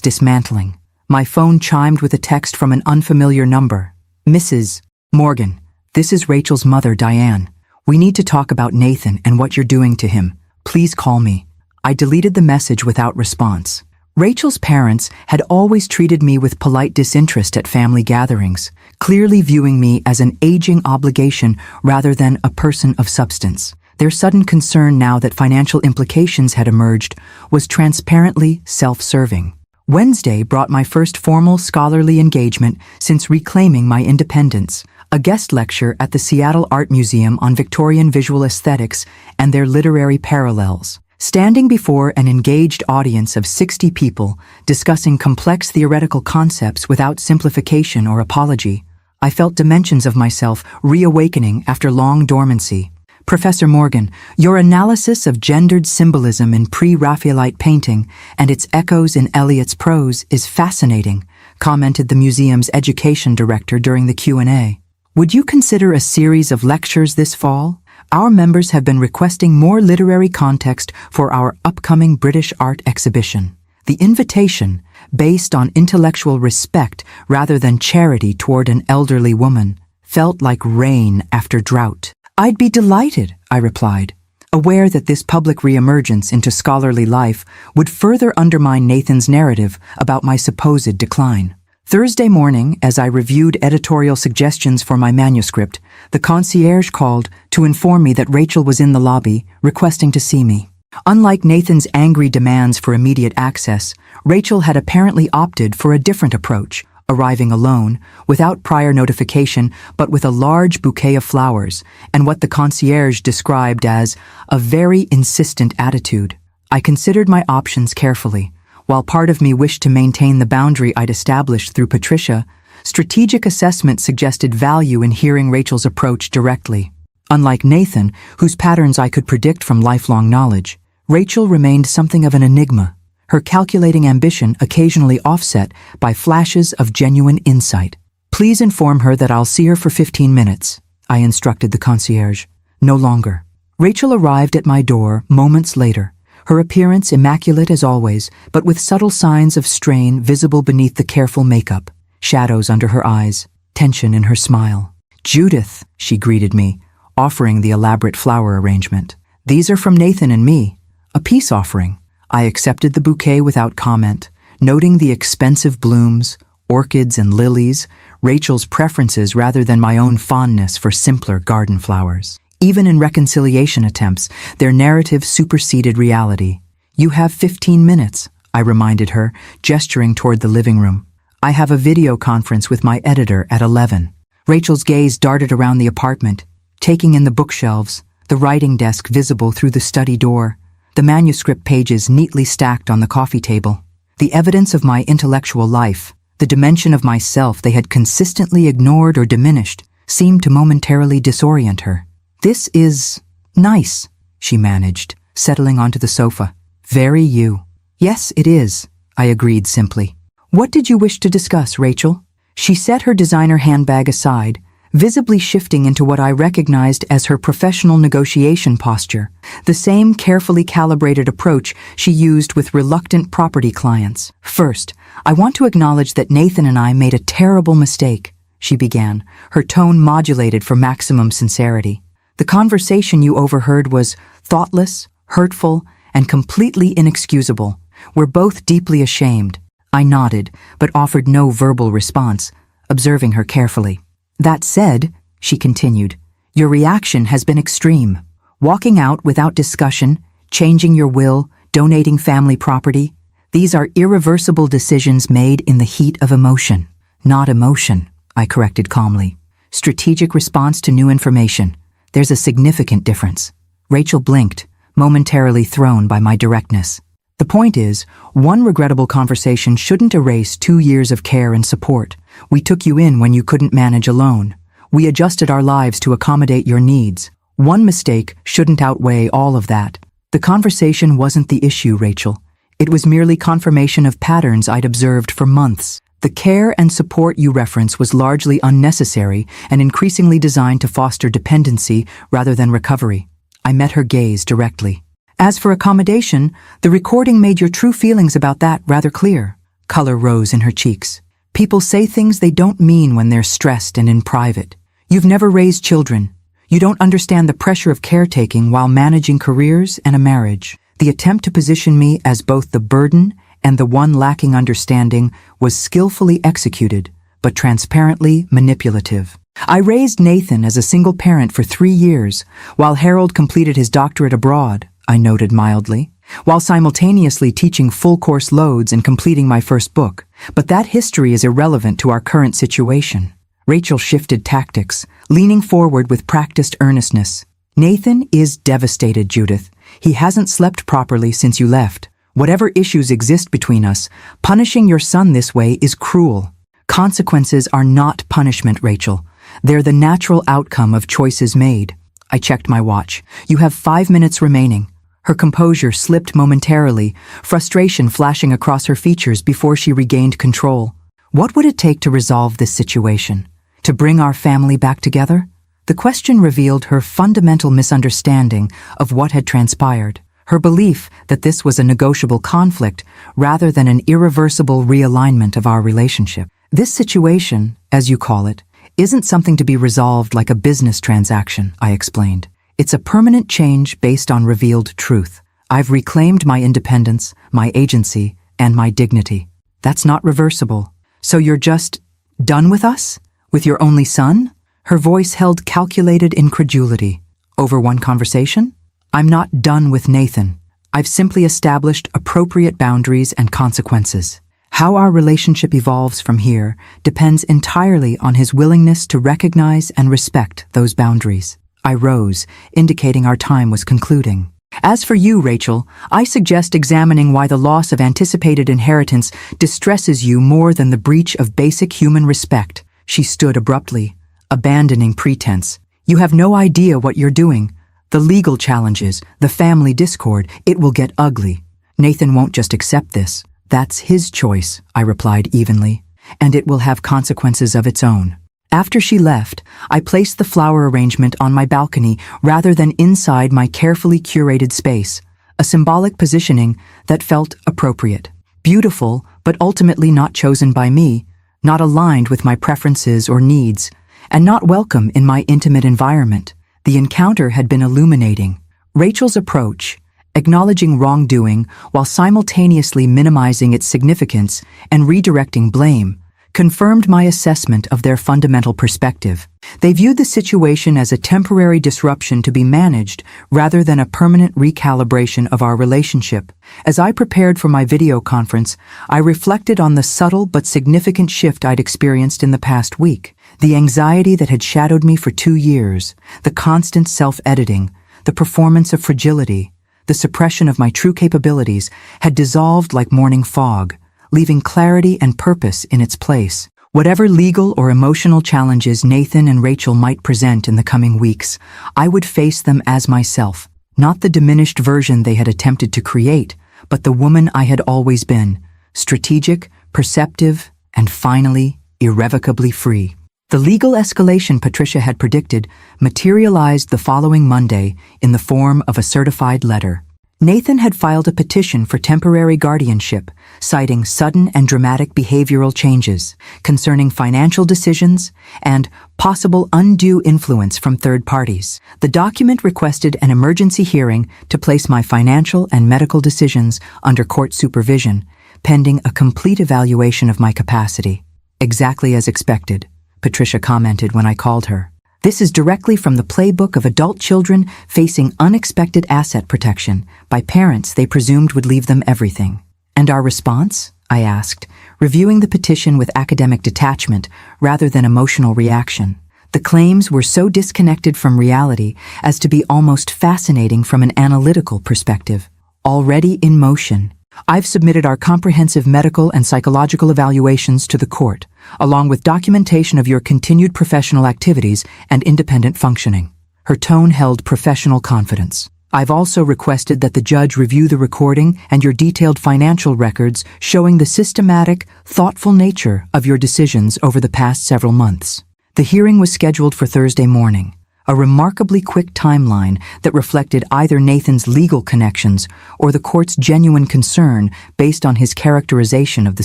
dismantling. My phone chimed with a text from an unfamiliar number. Mrs. Morgan, this is Rachel's mother, Diane. We need to talk about Nathan and what you're doing to him. Please call me. I deleted the message without response. Rachel's parents had always treated me with polite disinterest at family gatherings, clearly viewing me as an aging obligation rather than a person of substance. Their sudden concern now that financial implications had emerged was transparently self-serving. Wednesday brought my first formal scholarly engagement since reclaiming my independence, a guest lecture at the Seattle Art Museum on Victorian visual aesthetics and their literary parallels. Standing before an engaged audience of 60 people discussing complex theoretical concepts without simplification or apology, I felt dimensions of myself reawakening after long dormancy. Professor Morgan, your analysis of gendered symbolism in pre-Raphaelite painting and its echoes in Eliot's prose is fascinating, commented the museum's education director during the Q&A. Would you consider a series of lectures this fall? Our members have been requesting more literary context for our upcoming British art exhibition. The invitation, based on intellectual respect rather than charity toward an elderly woman, felt like rain after drought. I'd be delighted, I replied, aware that this public reemergence into scholarly life would further undermine Nathan's narrative about my supposed decline. Thursday morning, as I reviewed editorial suggestions for my manuscript, the concierge called to inform me that Rachel was in the lobby, requesting to see me. Unlike Nathan's angry demands for immediate access, Rachel had apparently opted for a different approach, arriving alone, without prior notification, but with a large bouquet of flowers, and what the concierge described as a very insistent attitude. I considered my options carefully. While part of me wished to maintain the boundary I'd established through Patricia, strategic assessment suggested value in hearing Rachel's approach directly. Unlike Nathan, whose patterns I could predict from lifelong knowledge, Rachel remained something of an enigma, her calculating ambition occasionally offset by flashes of genuine insight. "Please inform her that I'll see her for 15 minutes, I instructed the concierge. No longer. Rachel arrived at my door moments later, her appearance immaculate as always, but with subtle signs of strain visible beneath the careful makeup, shadows under her eyes, tension in her smile. "Judith," she greeted me, offering the elaborate flower arrangement. "These are from Nathan and me, a peace offering." I accepted the bouquet without comment, noting the expensive blooms, orchids and lilies, Rachel's preferences rather than my own fondness for simpler garden flowers. Even in reconciliation attempts, their narrative superseded reality. "You have 15 minutes, I reminded her, gesturing toward the living room. "I have a video conference with my editor at 11. Rachel's gaze darted around the apartment, taking in the bookshelves, the writing desk visible through the study door, the manuscript pages neatly stacked on the coffee table. The evidence of my intellectual life, the dimension of myself they had consistently ignored or diminished, seemed to momentarily disorient her. "This is nice," she managed, settling onto the sofa. "Very you." "Yes, it is," I agreed simply. "What did you wish to discuss, Rachel?" She set her designer handbag aside, visibly shifting into what I recognized as her professional negotiation posture, the same carefully calibrated approach she used with reluctant property clients. "First, I want to acknowledge that Nathan and I made a terrible mistake," she began, her tone modulated for maximum sincerity. "The conversation you overheard was thoughtless, hurtful, and completely inexcusable. We're both deeply ashamed." I nodded, but offered no verbal response, observing her carefully. "That said," she continued, "your reaction has been extreme. Walking out without discussion, changing your will, donating family property, these are irreversible decisions made in the heat of emotion." "Not emotion," I corrected calmly. "Strategic response to new information. There's a significant difference." Rachel blinked, momentarily thrown by my directness. "The point is, one regrettable conversation shouldn't erase 2 years of care and support. We took you in when you couldn't manage alone. We adjusted our lives to accommodate your needs. One mistake shouldn't outweigh all of that. The conversation wasn't the issue, Rachel. It was merely confirmation of patterns I'd observed for months. The care and support you reference was largely unnecessary and increasingly designed to foster dependency rather than recovery." I met her gaze directly. "As for accommodation, the recording made your true feelings about that rather clear." Color rose in her cheeks. "People say things they don't mean when they're stressed and in private. You've never raised children. You don't understand the pressure of caretaking while managing careers and a marriage. The attempt to position me as both the burden and the one lacking understanding was skillfully executed, but transparently manipulative. I raised Nathan as a single parent for 3 years, while Harold completed his doctorate abroad," I noted mildly, "while simultaneously teaching full-course loads and completing my first book. But that history is irrelevant to our current situation." Rachel shifted tactics, leaning forward with practiced earnestness. "Nathan is devastated, Judith. He hasn't slept properly since you left. Whatever issues exist between us, punishing your son this way is cruel. Consequences are not punishment, Rachel. They're the natural outcome of choices made." I checked my watch. "You have 5 minutes remaining." Her composure slipped momentarily, frustration flashing across her features before she regained control. "What would it take to resolve this situation? To bring our family back together?" The question revealed her fundamental misunderstanding of what had transpired, her belief that this was a negotiable conflict rather than an irreversible realignment of our relationship. "This situation, as you call it, isn't something to be resolved like a business transaction," I explained. "It's a permanent change based on revealed truth. I've reclaimed my independence, my agency, and my dignity. That's not reversible. So you're just done with us? With your only son?" Her voice held calculated incredulity. "Over one conversation? I'm not done with Nathan. I've simply established appropriate boundaries and consequences. How our relationship evolves from here depends entirely on his willingness to recognize and respect those boundaries. I rose, indicating our time was concluding. As for you, Rachel, I suggest examining why the loss of anticipated inheritance distresses you more than the breach of basic human respect. She stood abruptly, abandoning pretense. You have no idea what you're doing. The legal challenges, the family discord, it will get ugly. Nathan won't just accept this. That's his choice, I replied evenly, and it will have consequences of its own. After she left, I placed the flower arrangement on my balcony rather than inside my carefully curated space, a symbolic positioning that felt appropriate. Beautiful, but ultimately not chosen by me, not aligned with my preferences or needs, and not welcome in my intimate environment. The encounter had been illuminating. Rachel's approach, acknowledging wrongdoing while simultaneously minimizing its significance and redirecting blame, confirmed my assessment of their fundamental perspective. They viewed the situation as a temporary disruption to be managed rather than a permanent recalibration of our relationship. As I prepared for my video conference, I reflected on the subtle but significant shift I'd experienced in the past week. The anxiety that had shadowed me for 2 years, the constant self-editing, the performance of fragility, the suppression of my true capabilities had dissolved like morning fog, leaving clarity and purpose in its place. Whatever legal or emotional challenges Nathan and Rachel might present in the coming weeks, I would face them as myself, not the diminished version they had attempted to create, but the woman I had always been, strategic, perceptive, and finally, irrevocably free. The legal escalation Patricia had predicted materialized the following Monday in the form of a certified letter. Nathan had filed a petition for temporary guardianship, citing sudden and dramatic behavioral changes concerning financial decisions and possible undue influence from third parties. The document requested an emergency hearing to place my financial and medical decisions under court supervision, pending a complete evaluation of my capacity. Exactly as expected, Patricia commented when I called her. This is directly from the playbook of adult children facing unexpected asset protection by parents they presumed would leave them everything. And our response? I asked, reviewing the petition with academic detachment rather than emotional reaction. The claims were so disconnected from reality as to be almost fascinating from an analytical perspective. Already in motion, I've submitted our comprehensive medical and psychological evaluations to the court, along with documentation of your continued professional activities and independent functioning. Her tone held professional confidence. I've also requested that the judge review the recording and your detailed financial records showing the systematic, thoughtful nature of your decisions over the past several months. The hearing was scheduled for Thursday morning, a remarkably quick timeline that reflected either Nathan's legal connections or the court's genuine concern based on his characterization of the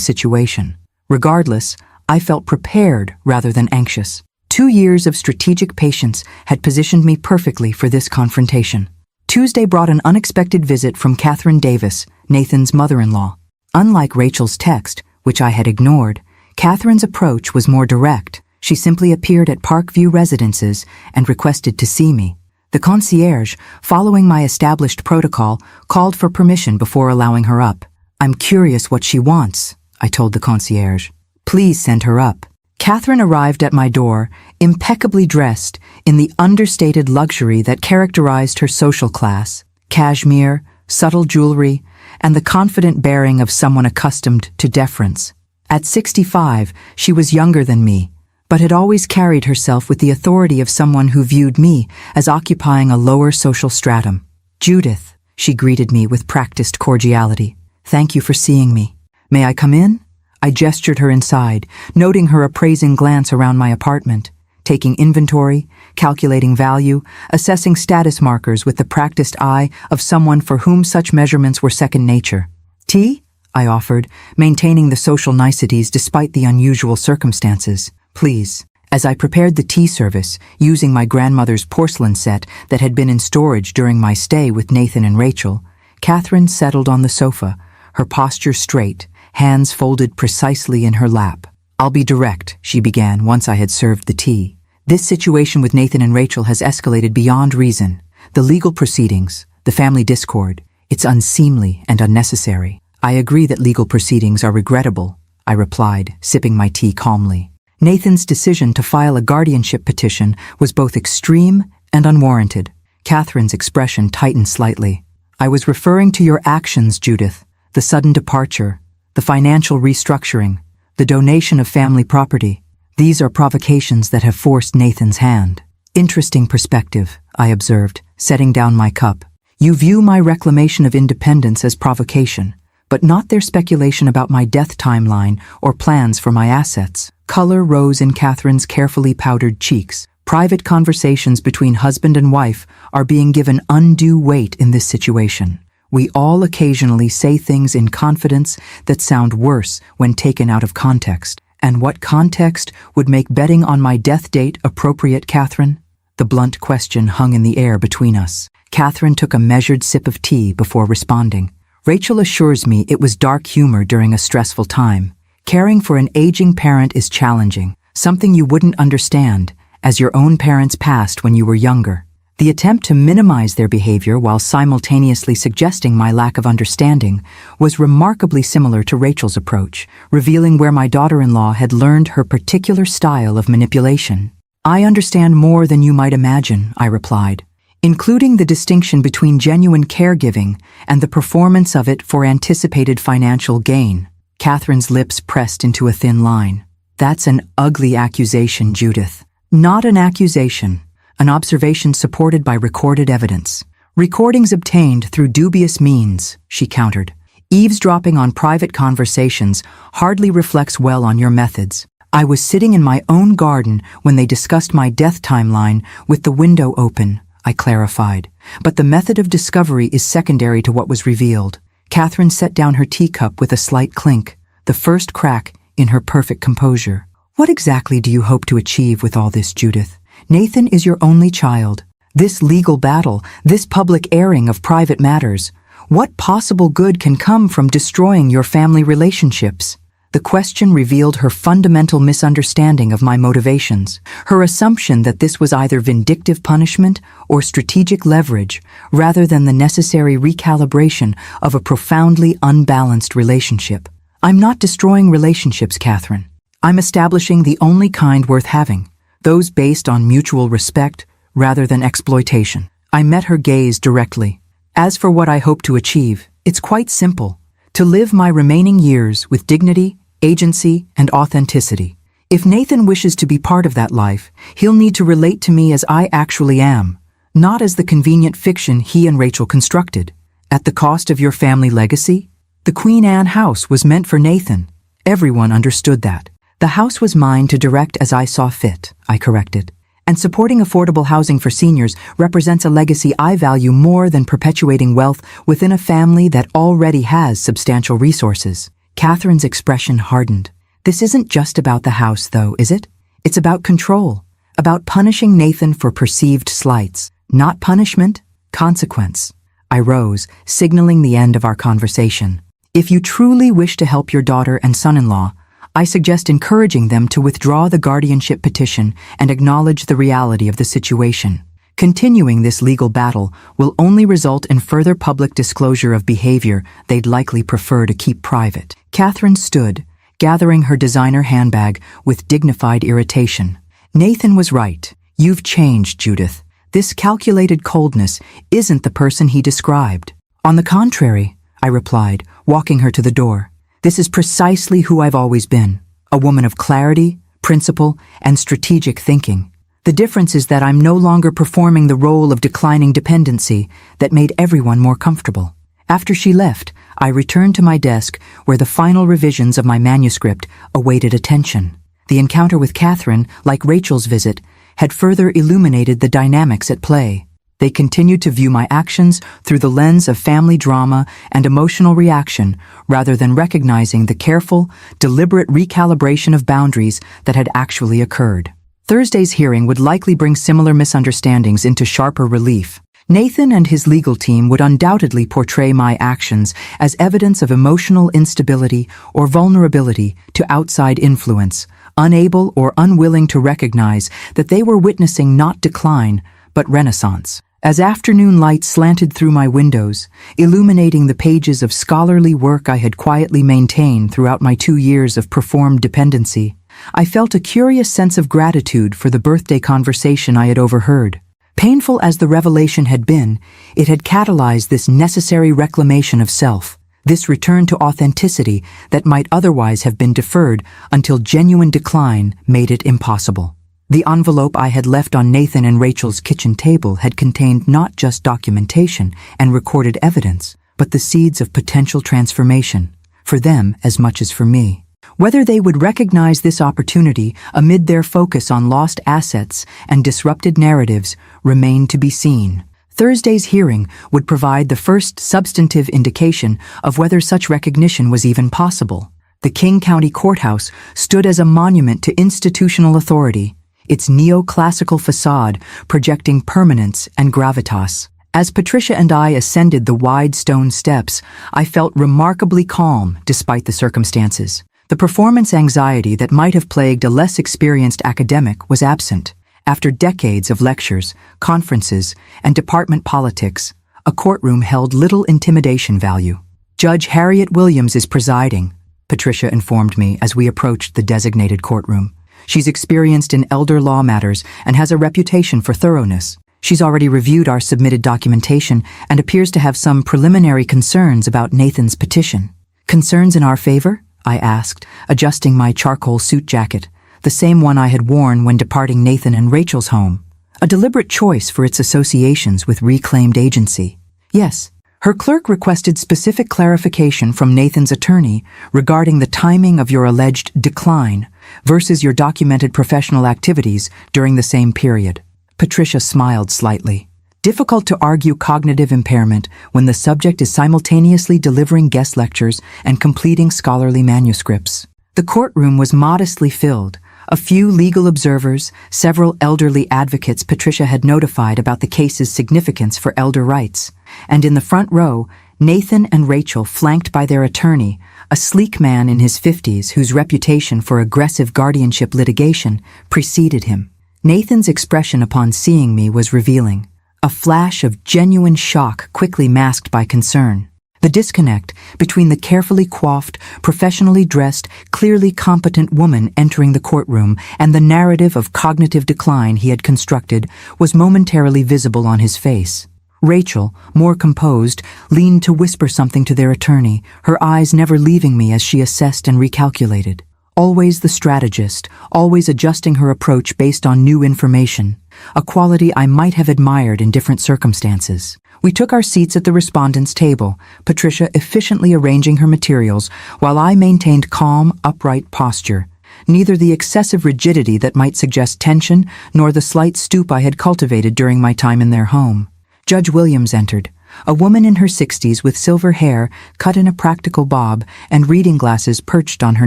situation. Regardless, I felt prepared rather than anxious. 2 years of strategic patience had positioned me perfectly for this confrontation. Tuesday brought an unexpected visit from Catherine Davis, Nathan's mother-in-law. Unlike Rachel's text, which I had ignored, Catherine's approach was more direct. She simply appeared at Parkview Residences and requested to see me. The concierge, following my established protocol, called for permission before allowing her up. I'm curious what she wants, I told the concierge. Please send her up. Catherine arrived at my door, impeccably dressed in the understated luxury that characterized her social class, cashmere, subtle jewelry, and the confident bearing of someone accustomed to deference. At 65, she was younger than me, but had always carried herself with the authority of someone who viewed me as occupying a lower social stratum. Judith, she greeted me with practiced cordiality. Thank you for seeing me. May I come in? I gestured her inside, noting her appraising glance around my apartment, taking inventory, calculating value, assessing status markers with the practiced eye of someone for whom such measurements were second nature. Tea? I offered, maintaining the social niceties despite the unusual circumstances. Please. As I prepared the tea service, using my grandmother's porcelain set that had been in storage during my stay with Nathan and Rachel, Catherine settled on the sofa, her posture straight, hands folded precisely in her lap. I'll be direct, she began once I had served the tea. This situation with Nathan and Rachel has escalated beyond reason. The legal proceedings, the family discord, it's unseemly and unnecessary. I agree that legal proceedings are regrettable, I replied, sipping my tea calmly. Nathan's decision to file a guardianship petition was both extreme and unwarranted. Catherine's expression tightened slightly. I was referring to your actions, Judith. The sudden departure, the financial restructuring, the donation of family property. These are provocations that have forced Nathan's hand. Interesting perspective, I observed, setting down my cup. You view my reclamation of independence as provocation, but not their speculation about my death timeline or plans for my assets. Color rose in Catherine's carefully powdered cheeks. Private conversations between husband and wife are being given undue weight in this situation. We all occasionally say things in confidence that sound worse when taken out of context. And what context would make betting on my death date appropriate, Catherine? The blunt question hung in the air between us. Catherine took a measured sip of tea before responding. Rachel assures me it was dark humor during a stressful time. Caring for an aging parent is challenging, something you wouldn't understand, as your own parents passed when you were younger. The attempt to minimize their behavior while simultaneously suggesting my lack of understanding was remarkably similar to Rachel's approach, revealing where my daughter-in-law had learned her particular style of manipulation. I understand more than you might imagine, I replied, including the distinction between genuine caregiving and the performance of it for anticipated financial gain. Catherine's lips pressed into a thin line. That's an ugly accusation, Judith. Not an accusation, an observation supported by recorded evidence. Recordings obtained through dubious means, she countered. Eavesdropping on private conversations hardly reflects well on your methods. I was sitting in my own garden when they discussed my death timeline with the window open, I clarified. But the method of discovery is secondary to what was revealed. Catherine set down her teacup with a slight clink, the first crack in her perfect composure. What exactly do you hope to achieve with all this, Judith? Nathan is your only child. This legal battle, this public airing of private matters, what possible good can come from destroying your family relationships? The question revealed her fundamental misunderstanding of my motivations, her assumption that this was either vindictive punishment or strategic leverage, rather than the necessary recalibration of a profoundly unbalanced relationship. I'm not destroying relationships, Catherine. I'm establishing the only kind worth having, those based on mutual respect rather than exploitation. I met her gaze directly. As for what I hope to achieve, it's quite simple: to live my remaining years with dignity, agency, and authenticity. If Nathan wishes to be part of that life, he'll need to relate to me as I actually am, not as the convenient fiction he and Rachel constructed. At the cost of your family legacy? The Queen Anne house was meant for Nathan. Everyone understood that. The house was mine to direct as I saw fit, I corrected. And supporting affordable housing for seniors represents a legacy I value more than perpetuating wealth within a family that already has substantial resources. Catherine's expression hardened. This isn't just about the house, though, is it? It's about control, about punishing Nathan for perceived slights. Not punishment, consequence. I rose, signaling the end of our conversation. If you truly wish to help your daughter and son-in-law, I suggest encouraging them to withdraw the guardianship petition and acknowledge the reality of the situation. Continuing this legal battle will only result in further public disclosure of behavior they'd likely prefer to keep private. Catherine stood, gathering her designer handbag with dignified irritation. Nathan was right. You've changed, Judith. This calculated coldness isn't the person he described. On the contrary, I replied, walking her to the door. This is precisely who I've always been, a woman of clarity, principle, and strategic thinking. The difference is that I'm no longer performing the role of declining dependency that made everyone more comfortable. After she left, I returned to my desk where the final revisions of my manuscript awaited attention. The encounter with Catherine, like Rachel's visit, had further illuminated the dynamics at play. They continued to view my actions through the lens of family drama and emotional reaction rather than recognizing the careful, deliberate recalibration of boundaries that had actually occurred. Thursday's hearing would likely bring similar misunderstandings into sharper relief. Nathan and his legal team would undoubtedly portray my actions as evidence of emotional instability or vulnerability to outside influence, unable or unwilling to recognize that they were witnessing not decline, but renaissance. As afternoon light slanted through my windows, illuminating the pages of scholarly work I had quietly maintained throughout my 2 years of performed dependency, I felt a curious sense of gratitude for the birthday conversation I had overheard. Painful as the revelation had been, it had catalyzed this necessary reclamation of self, this return to authenticity that might otherwise have been deferred until genuine decline made it impossible. The envelope I had left on Nathan and Rachel's kitchen table had contained not just documentation and recorded evidence, but the seeds of potential transformation, for them as much as for me. Whether they would recognize this opportunity amid their focus on lost assets and disrupted narratives remained to be seen. Thursday's hearing would provide the first substantive indication of whether such recognition was even possible. The King County Courthouse stood as a monument to institutional authority, its neoclassical facade projecting permanence and gravitas. As Patricia and I ascended the wide stone steps, I felt remarkably calm despite the circumstances. The performance anxiety that might have plagued a less experienced academic was absent. After decades of lectures, conferences, and department politics, a courtroom held little intimidation value. Judge Harriet Williams is presiding, Patricia informed me as we approached the designated courtroom. She's experienced in elder law matters and has a reputation for thoroughness. She's already reviewed our submitted documentation and appears to have some preliminary concerns about Nathan's petition. Concerns in our favor? I asked, adjusting my charcoal suit jacket, the same one I had worn when departing Nathan and Rachel's home. A deliberate choice for its associations with reclaimed agency. Yes. Her clerk requested specific clarification from Nathan's attorney regarding the timing of your alleged decline versus your documented professional activities during the same period. Patricia smiled slightly. Difficult to argue cognitive impairment when the subject is simultaneously delivering guest lectures and completing scholarly manuscripts. The courtroom was modestly filled. A few legal observers, several elderly advocates Patricia had notified about the case's significance for elder rights, and in the front row, Nathan and Rachel flanked by their attorney, a sleek man in his 50s whose reputation for aggressive guardianship litigation preceded him. Nathan's expression upon seeing me was revealing, a flash of genuine shock quickly masked by concern. The disconnect between the carefully coiffed, professionally dressed, clearly competent woman entering the courtroom and the narrative of cognitive decline he had constructed was momentarily visible on his face. Rachel, more composed, leaned to whisper something to their attorney, her eyes never leaving me as she assessed and recalculated. Always the strategist, always adjusting her approach based on new information, a quality I might have admired in different circumstances. We took our seats at the respondents' table, Patricia efficiently arranging her materials while I maintained calm, upright posture. Neither the excessive rigidity that might suggest tension nor the slight stoop I had cultivated during my time in their home. Judge Williams entered, a woman in her 60s with silver hair cut in a practical bob and reading glasses perched on her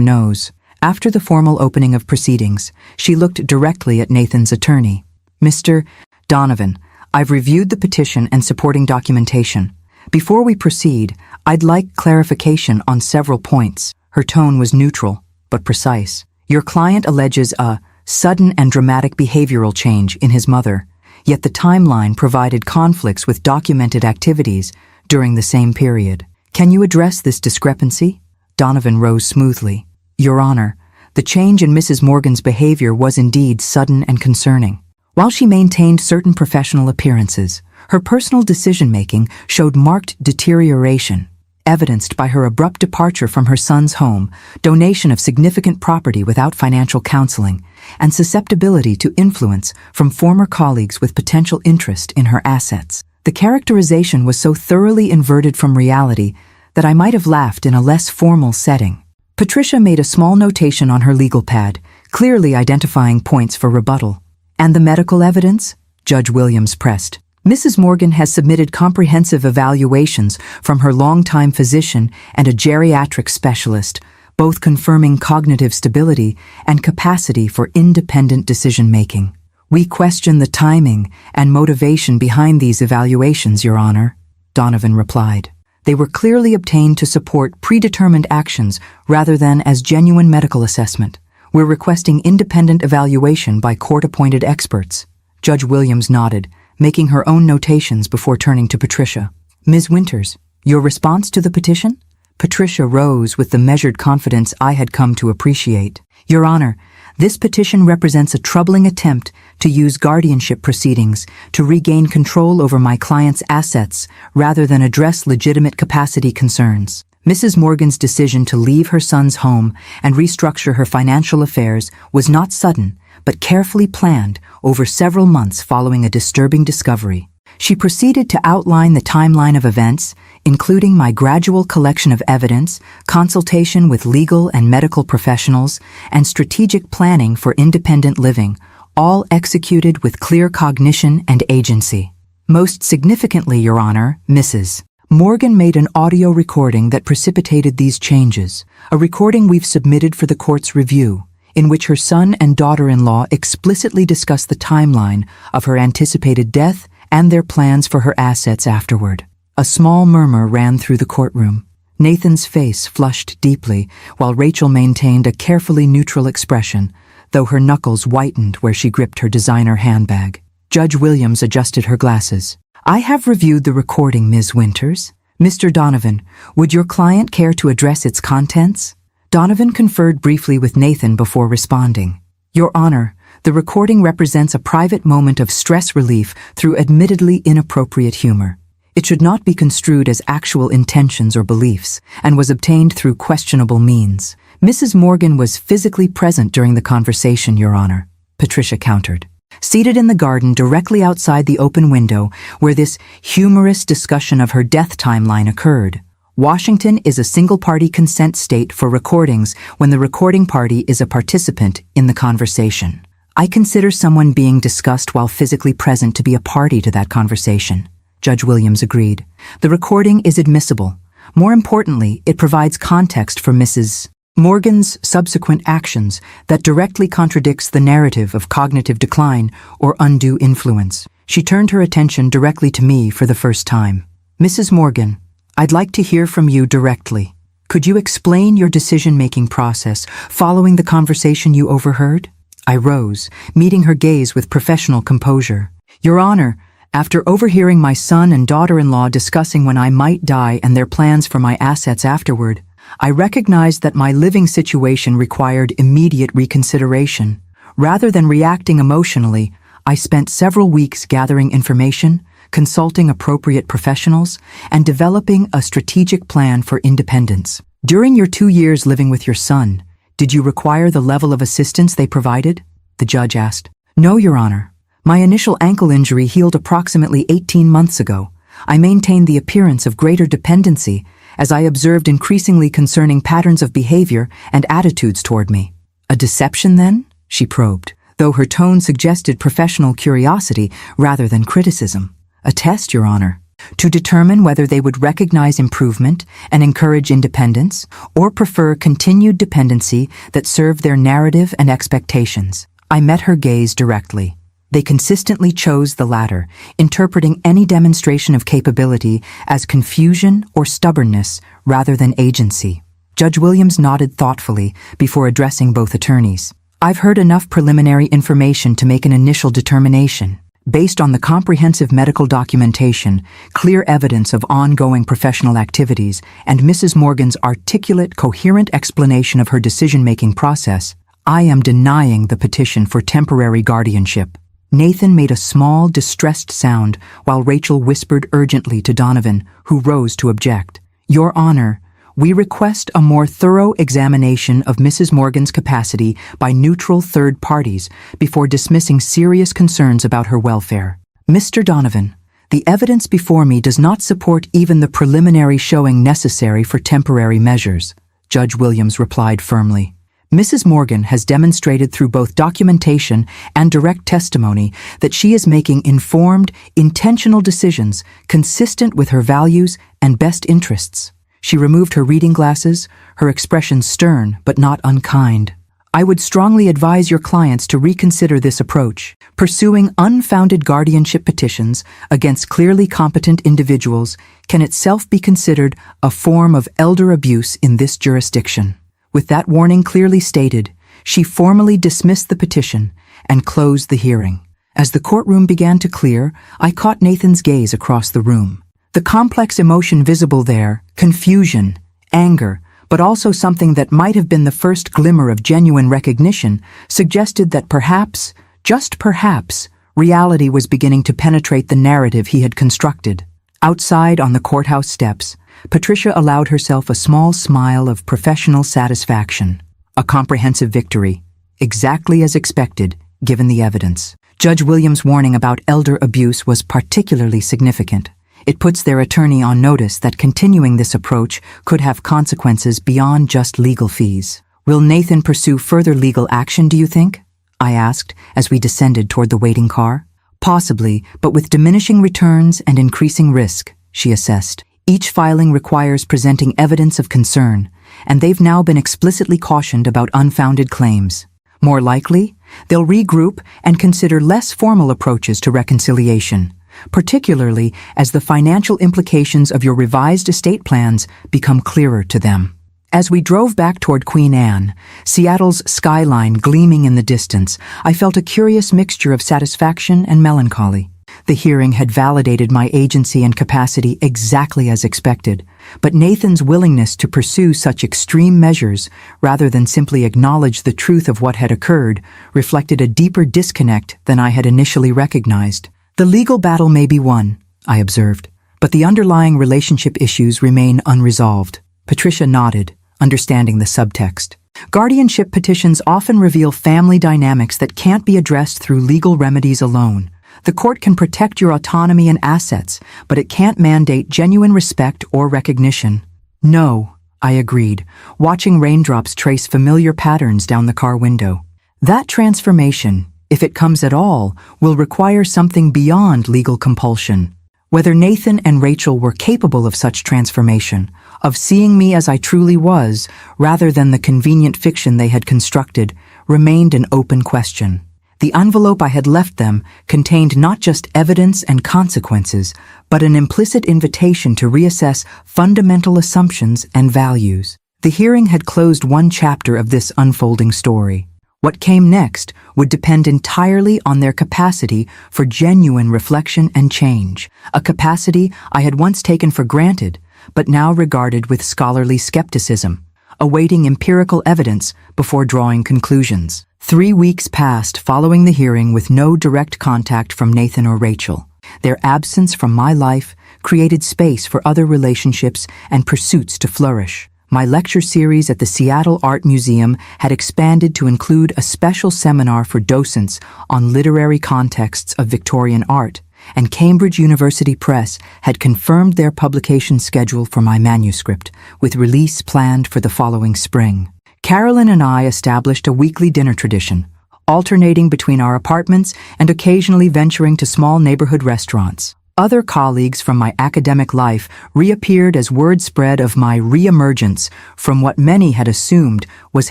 nose. After the formal opening of proceedings, she looked directly at Nathan's attorney. Mr. Donovan, I've reviewed the petition and supporting documentation. Before we proceed, I'd like clarification on several points. Her tone was neutral, but precise. Your client alleges a sudden and dramatic behavioral change in his mother, yet the timeline provided conflicts with documented activities during the same period. Can you address this discrepancy? Donovan rose smoothly. Your Honor, the change in Mrs. Morgan's behavior was indeed sudden and concerning. While she maintained certain professional appearances, her personal decision-making showed marked deterioration, evidenced by her abrupt departure from her son's home, donation of significant property without financial counseling, and susceptibility to influence from former colleagues with potential interest in her assets. The characterization was so thoroughly inverted from reality that I might have laughed in a less formal setting. Patricia made a small notation on her legal pad, clearly identifying points for rebuttal. And the medical evidence? Judge Williams pressed. Mrs. Morgan has submitted comprehensive evaluations from her longtime physician and a geriatric specialist, both confirming cognitive stability and capacity for independent decision-making. We question the timing and motivation behind these evaluations, Your Honor, Donovan replied. They were clearly obtained to support predetermined actions rather than as genuine medical assessment. We're requesting independent evaluation by court-appointed experts. Judge Williams nodded, making her own notations before turning to Patricia. Ms. Winters, your response to the petition? Patricia rose with the measured confidence I had come to appreciate. Your Honor, this petition represents a troubling attempt to use guardianship proceedings to regain control over my client's assets rather than address legitimate capacity concerns. Mrs. Morgan's decision to leave her son's home and restructure her financial affairs was not sudden, but carefully planned over several months following a disturbing discovery. She proceeded to outline the timeline of events, including my gradual collection of evidence, consultation with legal and medical professionals, and strategic planning for independent living, all executed with clear cognition and agency. Most significantly, Your Honor, Mrs. Morgan made an audio recording that precipitated these changes, a recording we've submitted for the court's review, in which her son and daughter-in-law explicitly discuss the timeline of her anticipated death and their plans for her assets afterward. A small murmur ran through the courtroom. Nathan's face flushed deeply, while Rachel maintained a carefully neutral expression, though her knuckles whitened where she gripped her designer handbag. Judge Williams adjusted her glasses. I have reviewed the recording, Ms. Winters. Mr. Donovan, would your client care to address its contents? Donovan conferred briefly with Nathan before responding. Your Honor, the recording represents a private moment of stress relief through admittedly inappropriate humor. It should not be construed as actual intentions or beliefs, and was obtained through questionable means. Mrs. Morgan was physically present during the conversation, Your Honor, Patricia countered. Seated in the garden directly outside the open window where this humorous discussion of her death timeline occurred. Washington is a single-party consent state for recordings when the recording party is a participant in the conversation. I consider someone being discussed while physically present to be a party to that conversation. Judge Williams agreed. The recording is admissible. More importantly, it provides context for Mrs. Morgan's subsequent actions that directly contradicts the narrative of cognitive decline or undue influence. She turned her attention directly to me for the first time. Mrs. Morgan, I'd like to hear from you directly. Could you explain your decision-making process following the conversation you overheard? I rose, meeting her gaze with professional composure. Your Honor, after overhearing my son and daughter-in-law discussing when I might die and their plans for my assets afterward, I recognized that my living situation required immediate reconsideration. Rather than reacting emotionally, I spent several weeks gathering information, consulting appropriate professionals, and developing a strategic plan for independence. During your 2 years living with your son, did you require the level of assistance they provided? The judge asked. No, Your Honor. My initial ankle injury healed approximately 18 months ago. I maintained the appearance of greater dependency as I observed increasingly concerning patterns of behavior and attitudes toward me. A deception, then? She probed, though her tone suggested professional curiosity rather than criticism. A test, Your Honor, to determine whether they would recognize improvement and encourage independence, or prefer continued dependency that served their narrative and expectations. I met her gaze directly. They consistently chose the latter, interpreting any demonstration of capability as confusion or stubbornness rather than agency. Judge Williams nodded thoughtfully before addressing both attorneys. I've heard enough preliminary information to make an initial determination. Based on the comprehensive medical documentation, clear evidence of ongoing professional activities, and Mrs. Morgan's articulate, coherent explanation of her decision-making process, I am denying the petition for temporary guardianship. Nathan made a small, distressed sound while Rachel whispered urgently to Donovan, who rose to object. Your Honor, we request a more thorough examination of Mrs. Morgan's capacity by neutral third parties before dismissing serious concerns about her welfare. Mr. Donovan, the evidence before me does not support even the preliminary showing necessary for temporary measures, Judge Williams replied firmly. Mrs. Morgan has demonstrated through both documentation and direct testimony that she is making informed, intentional decisions consistent with her values and best interests. She removed her reading glasses, her expression stern but not unkind. I would strongly advise your clients to reconsider this approach. Pursuing unfounded guardianship petitions against clearly competent individuals can itself be considered a form of elder abuse in this jurisdiction. With that warning clearly stated, she formally dismissed the petition and closed the hearing. As the courtroom began to clear, I caught Nathan's gaze across the room. The complex emotion visible there, confusion, anger, but also something that might have been the first glimmer of genuine recognition, suggested that perhaps, just perhaps, reality was beginning to penetrate the narrative he had constructed. Outside on the courthouse steps, Patricia allowed herself a small smile of professional satisfaction. A comprehensive victory, exactly as expected, given the evidence. Judge Williams' warning about elder abuse was particularly significant. It puts their attorney on notice that continuing this approach could have consequences beyond just legal fees. Will Nathan pursue further legal action, do you think? I asked as we descended toward the waiting car. Possibly, but with diminishing returns and increasing risk, she assessed. Each filing requires presenting evidence of concern, and they've now been explicitly cautioned about unfounded claims. More likely, they'll regroup and consider less formal approaches to reconciliation, particularly as the financial implications of your revised estate plans become clearer to them. As we drove back toward Queen Anne, Seattle's skyline gleaming in the distance, I felt a curious mixture of satisfaction and melancholy. The hearing had validated my agency and capacity exactly as expected, but Nathan's willingness to pursue such extreme measures, rather than simply acknowledge the truth of what had occurred, reflected a deeper disconnect than I had initially recognized. The legal battle may be won, I observed, but the underlying relationship issues remain unresolved. Patricia nodded, understanding the subtext. Guardianship petitions often reveal family dynamics that can't be addressed through legal remedies alone. The court can protect your autonomy and assets, but it can't mandate genuine respect or recognition. No, I agreed, watching raindrops trace familiar patterns down the car window. That transformation, if it comes at all, will require something beyond legal compulsion. Whether Nathan and Rachel were capable of such transformation, of seeing me as I truly was, rather than the convenient fiction they had constructed, remained an open question. The envelope I had left them contained not just evidence and consequences, but an implicit invitation to reassess fundamental assumptions and values. The hearing had closed one chapter of this unfolding story. What came next would depend entirely on their capacity for genuine reflection and change, a capacity I had once taken for granted, but now regarded with scholarly skepticism, awaiting empirical evidence before drawing conclusions. 3 weeks passed following the hearing with no direct contact from Nathan or Rachel. Their absence from my life created space for other relationships and pursuits to flourish. My lecture series at the Seattle Art Museum had expanded to include a special seminar for docents on literary contexts of Victorian art, and Cambridge University Press had confirmed their publication schedule for my manuscript, with release planned for the following spring. Carolyn and I established a weekly dinner tradition, alternating between our apartments and occasionally venturing to small neighborhood restaurants. Other colleagues from my academic life reappeared as word spread of my re-emergence from what many had assumed was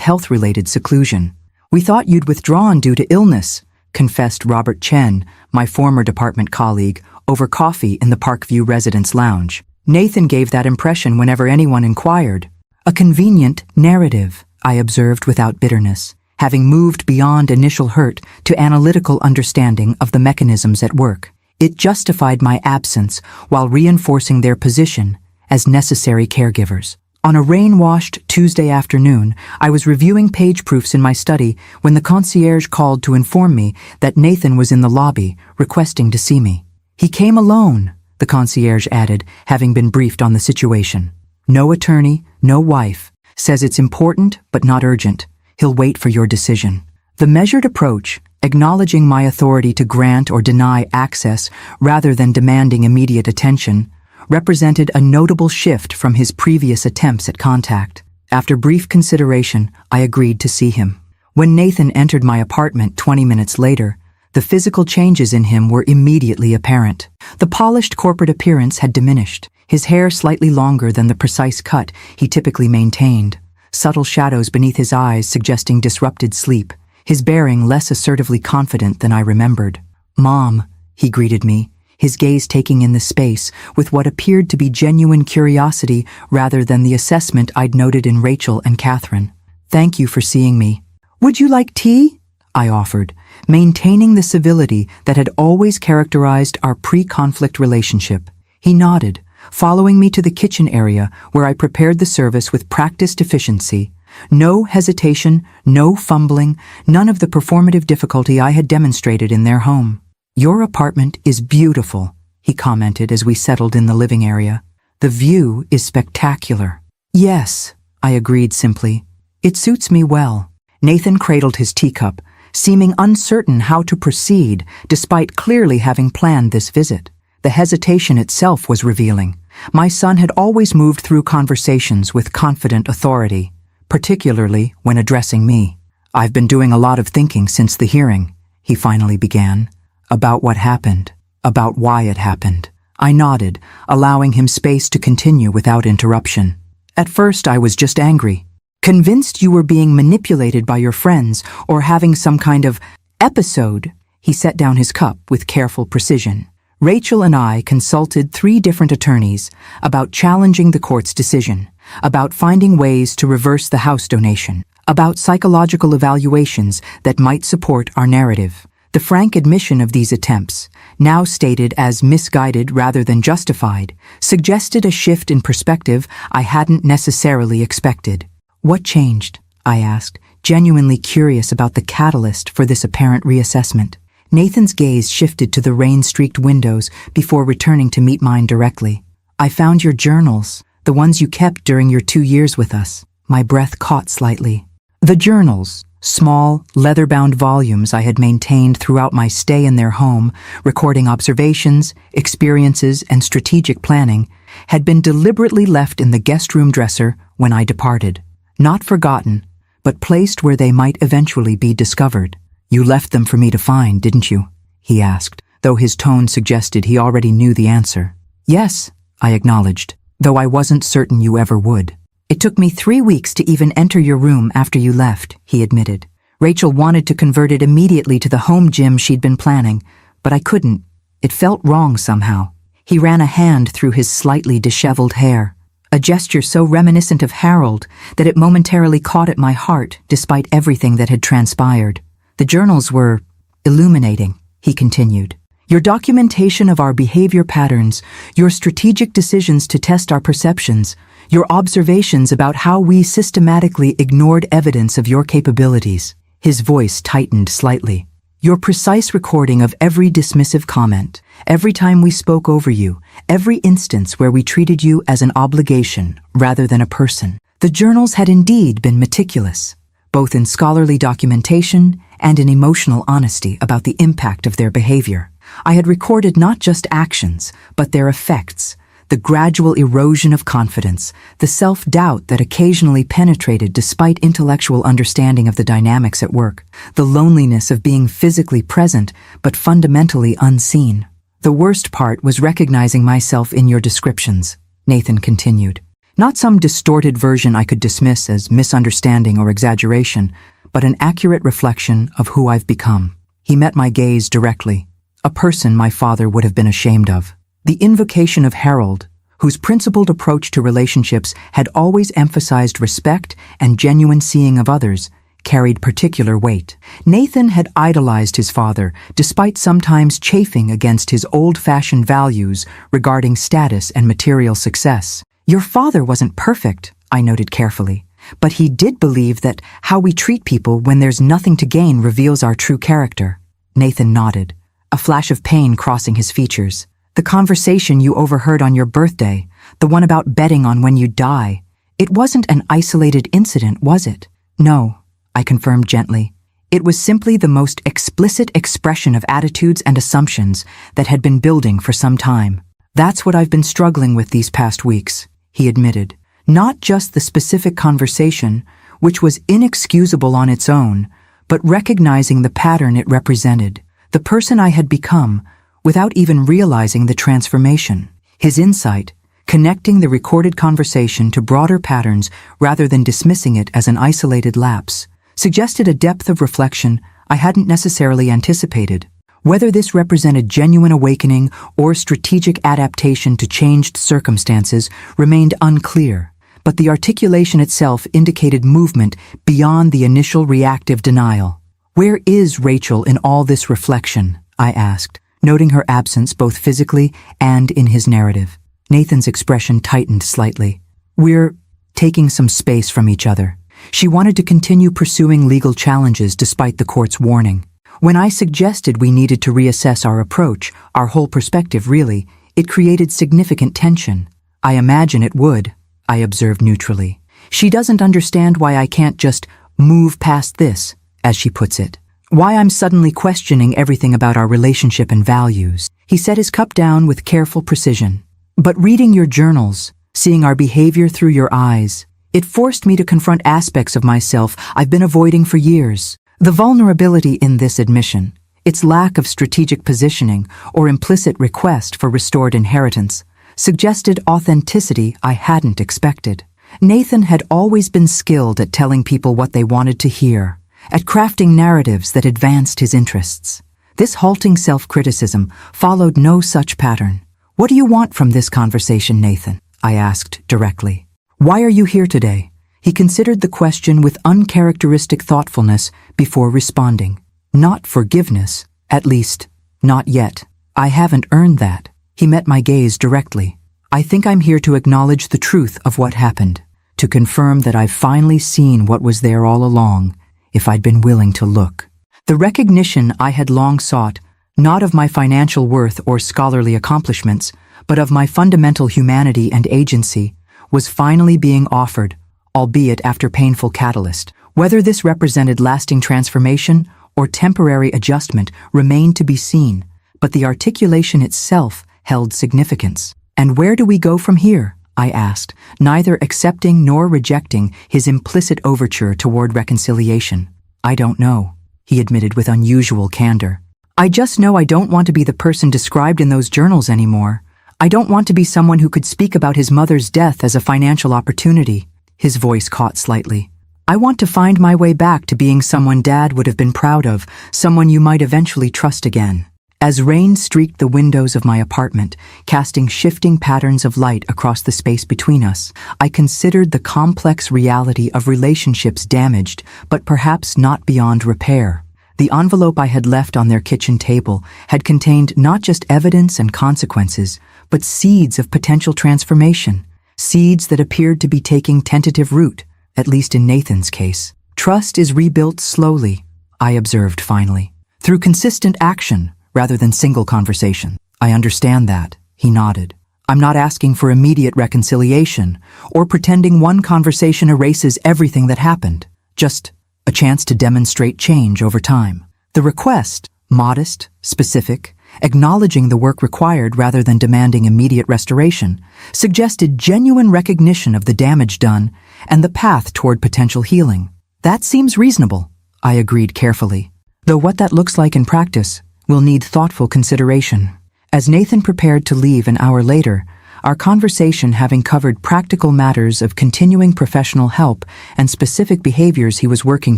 health-related seclusion. "We thought you'd withdrawn due to illness," confessed Robert Chen, my former department colleague, over coffee in the Parkview Residence Lounge. Nathan gave that impression whenever anyone inquired. A convenient narrative, I observed without bitterness, having moved beyond initial hurt to analytical understanding of the mechanisms at work. It justified my absence while reinforcing their position as necessary caregivers. On a rain-washed Tuesday afternoon, I was reviewing page proofs in my study when the concierge called to inform me that Nathan was in the lobby, requesting to see me. "He came alone," the concierge added, having been briefed on the situation. "No attorney, no wife. Says it's important but not urgent. He'll wait for your decision." The measured approach, acknowledging my authority to grant or deny access rather than demanding immediate attention, represented a notable shift from his previous attempts at contact. After brief consideration, I agreed to see him. When Nathan entered my apartment 20 minutes later, the physical changes in him were immediately apparent. The polished corporate appearance had diminished, his hair slightly longer than the precise cut he typically maintained, subtle shadows beneath his eyes suggesting disrupted sleep, his bearing less assertively confident than I remembered. "Mom," he greeted me, his gaze taking in the space with what appeared to be genuine curiosity rather than the assessment I'd noted in Rachel and Catherine. "Thank you for seeing me." "Would you like tea?" I offered, maintaining the civility that had always characterized our pre-conflict relationship. He nodded, following me to the kitchen area where I prepared the service with practiced efficiency. No hesitation, no fumbling, none of the performative difficulty I had demonstrated in their home. "Your apartment is beautiful," he commented as we settled in the living area. "The view is spectacular." "Yes," I agreed simply. "It suits me well." Nathan cradled his teacup, seeming uncertain how to proceed despite clearly having planned this visit. The hesitation itself was revealing. My son had always moved through conversations with confident authority, particularly when addressing me. "I've been doing a lot of thinking since the hearing," he finally began. "About what happened, about why it happened." I nodded, allowing him space to continue without interruption. "At first I was just angry. Convinced you were being manipulated by your friends or having some kind of episode." He set down his cup with careful precision. "Rachel and I consulted 3 different attorneys about challenging the court's decision, about finding ways to reverse the house donation, about psychological evaluations that might support our narrative. The frank admission of these attempts, now stated as misguided rather than justified, suggested a shift in perspective I hadn't necessarily expected." "What changed?" I asked, genuinely curious about the catalyst for this apparent reassessment. Nathan's gaze shifted to the rain-streaked windows before returning to meet mine directly. "I found your journals, the ones you kept during your 2 years with us." My breath caught slightly. The journals, small, leather-bound volumes I had maintained throughout my stay in their home, recording observations, experiences, and strategic planning, had been deliberately left in the guest room dresser when I departed. Not forgotten, but placed where they might eventually be discovered. "You left them for me to find, didn't you?" he asked, though his tone suggested he already knew the answer. "Yes," I acknowledged, though I wasn't certain you ever would. "It took me 3 weeks to even enter your room after you left," he admitted. "Rachel wanted to convert it immediately to the home gym she'd been planning, but I couldn't. It felt wrong somehow." He ran a hand through his slightly disheveled hair, a gesture so reminiscent of Harold that it momentarily caught at my heart despite everything that had transpired. "The journals were illuminating," he continued. "Your documentation of our behavior patterns, your strategic decisions to test our perceptions, your observations about how we systematically ignored evidence of your capabilities." His voice tightened slightly. "Your precise recording of every dismissive comment, every time we spoke over you, every instance where we treated you as an obligation rather than a person. The journals had indeed been meticulous, both in scholarly documentation and in emotional honesty about the impact of their behavior. I had recorded not just actions, but their effects, the gradual erosion of confidence, the self-doubt that occasionally penetrated despite intellectual understanding of the dynamics at work, the loneliness of being physically present but fundamentally unseen. The worst part was recognizing myself in your descriptions," Nathan continued. "Not some distorted version I could dismiss as misunderstanding or exaggeration, but an accurate reflection of who I've become." He met my gaze directly. "A person my father would have been ashamed of." The invocation of Harold, whose principled approach to relationships had always emphasized respect and genuine seeing of others, carried particular weight. Nathan had idolized his father, despite sometimes chafing against his old-fashioned values regarding status and material success. "Your father wasn't perfect," I noted carefully, "but he did believe that how we treat people when there's nothing to gain reveals our true character." Nathan nodded, a flash of pain crossing his features. "The conversation you overheard on your birthday, the one about betting on when you die, it wasn't an isolated incident, was it?" "No," I confirmed gently. "It was simply the most explicit expression of attitudes and assumptions that had been building for some time. That's what I've been struggling with these past weeks," he admitted. "Not just the specific conversation, which was inexcusable on its own, but recognizing the pattern it represented, the person I had become, without even realizing the transformation." His insight, connecting the recorded conversation to broader patterns rather than dismissing it as an isolated lapse, suggested a depth of reflection I hadn't necessarily anticipated. Whether this represented genuine awakening or strategic adaptation to changed circumstances remained unclear, but the articulation itself indicated movement beyond the initial reactive denial. "Where is Rachel in all this reflection?" I asked, noting her absence both physically and in his narrative. Nathan's expression tightened slightly. "We're taking some space from each other." She wanted to continue pursuing legal challenges despite the court's warning. When I suggested we needed to reassess our approach, our whole perspective really, it created significant tension. "I imagine it would," I observed neutrally. "She doesn't understand why I can't just move past this," as she puts it. "Why I'm suddenly questioning everything about our relationship and values." He set his cup down with careful precision. "But reading your journals, seeing our behavior through your eyes, it forced me to confront aspects of myself I've been avoiding for years. The vulnerability in this admission, its lack of strategic positioning or implicit request for restored inheritance, suggested authenticity I hadn't expected. Nathan had always been skilled at telling people what they wanted to hear, at crafting narratives that advanced his interests. This halting self-criticism followed no such pattern. "What do you want from this conversation, Nathan?" I asked directly. "Why are you here today?" He considered the question with uncharacteristic thoughtfulness before responding. "Not forgiveness, at least, not yet. I haven't earned that." He met my gaze directly. "I think I'm here to acknowledge the truth of what happened, to confirm that I've finally seen what was there all along, if I'd been willing to look." The recognition I had long sought, not of my financial worth or scholarly accomplishments, but of my fundamental humanity and agency, was finally being offered, albeit after painful catalyst. Whether this represented lasting transformation or temporary adjustment remained to be seen, but the articulation itself held significance. "And where do we go from here?" I asked, neither accepting nor rejecting his implicit overture toward reconciliation. "I don't know," he admitted with unusual candor. "I just know I don't want to be the person described in those journals anymore. I don't want to be someone who could speak about his mother's death as a financial opportunity." His voice caught slightly. "I want to find my way back to being someone Dad would have been proud of, someone you might eventually trust again." As rain streaked the windows of my apartment, casting shifting patterns of light across the space between us, I considered the complex reality of relationships damaged, but perhaps not beyond repair. The envelope I had left on their kitchen table had contained not just evidence and consequences, but seeds of potential transformation. Seeds that appeared to be taking tentative root, at least in Nathan's case. "Trust is rebuilt slowly," I observed finally, "through consistent action rather than single conversation." "I understand that," he nodded. "I'm not asking for immediate reconciliation or pretending one conversation erases everything that happened. Just a chance to demonstrate change over time." The request, modest, specific, acknowledging the work required rather than demanding immediate restoration, suggested genuine recognition of the damage done and the path toward potential healing. "That seems reasonable," I agreed carefully, "though what that looks like in practice will need thoughtful consideration." As Nathan prepared to leave an hour later, our conversation having covered practical matters of continuing professional help and specific behaviors he was working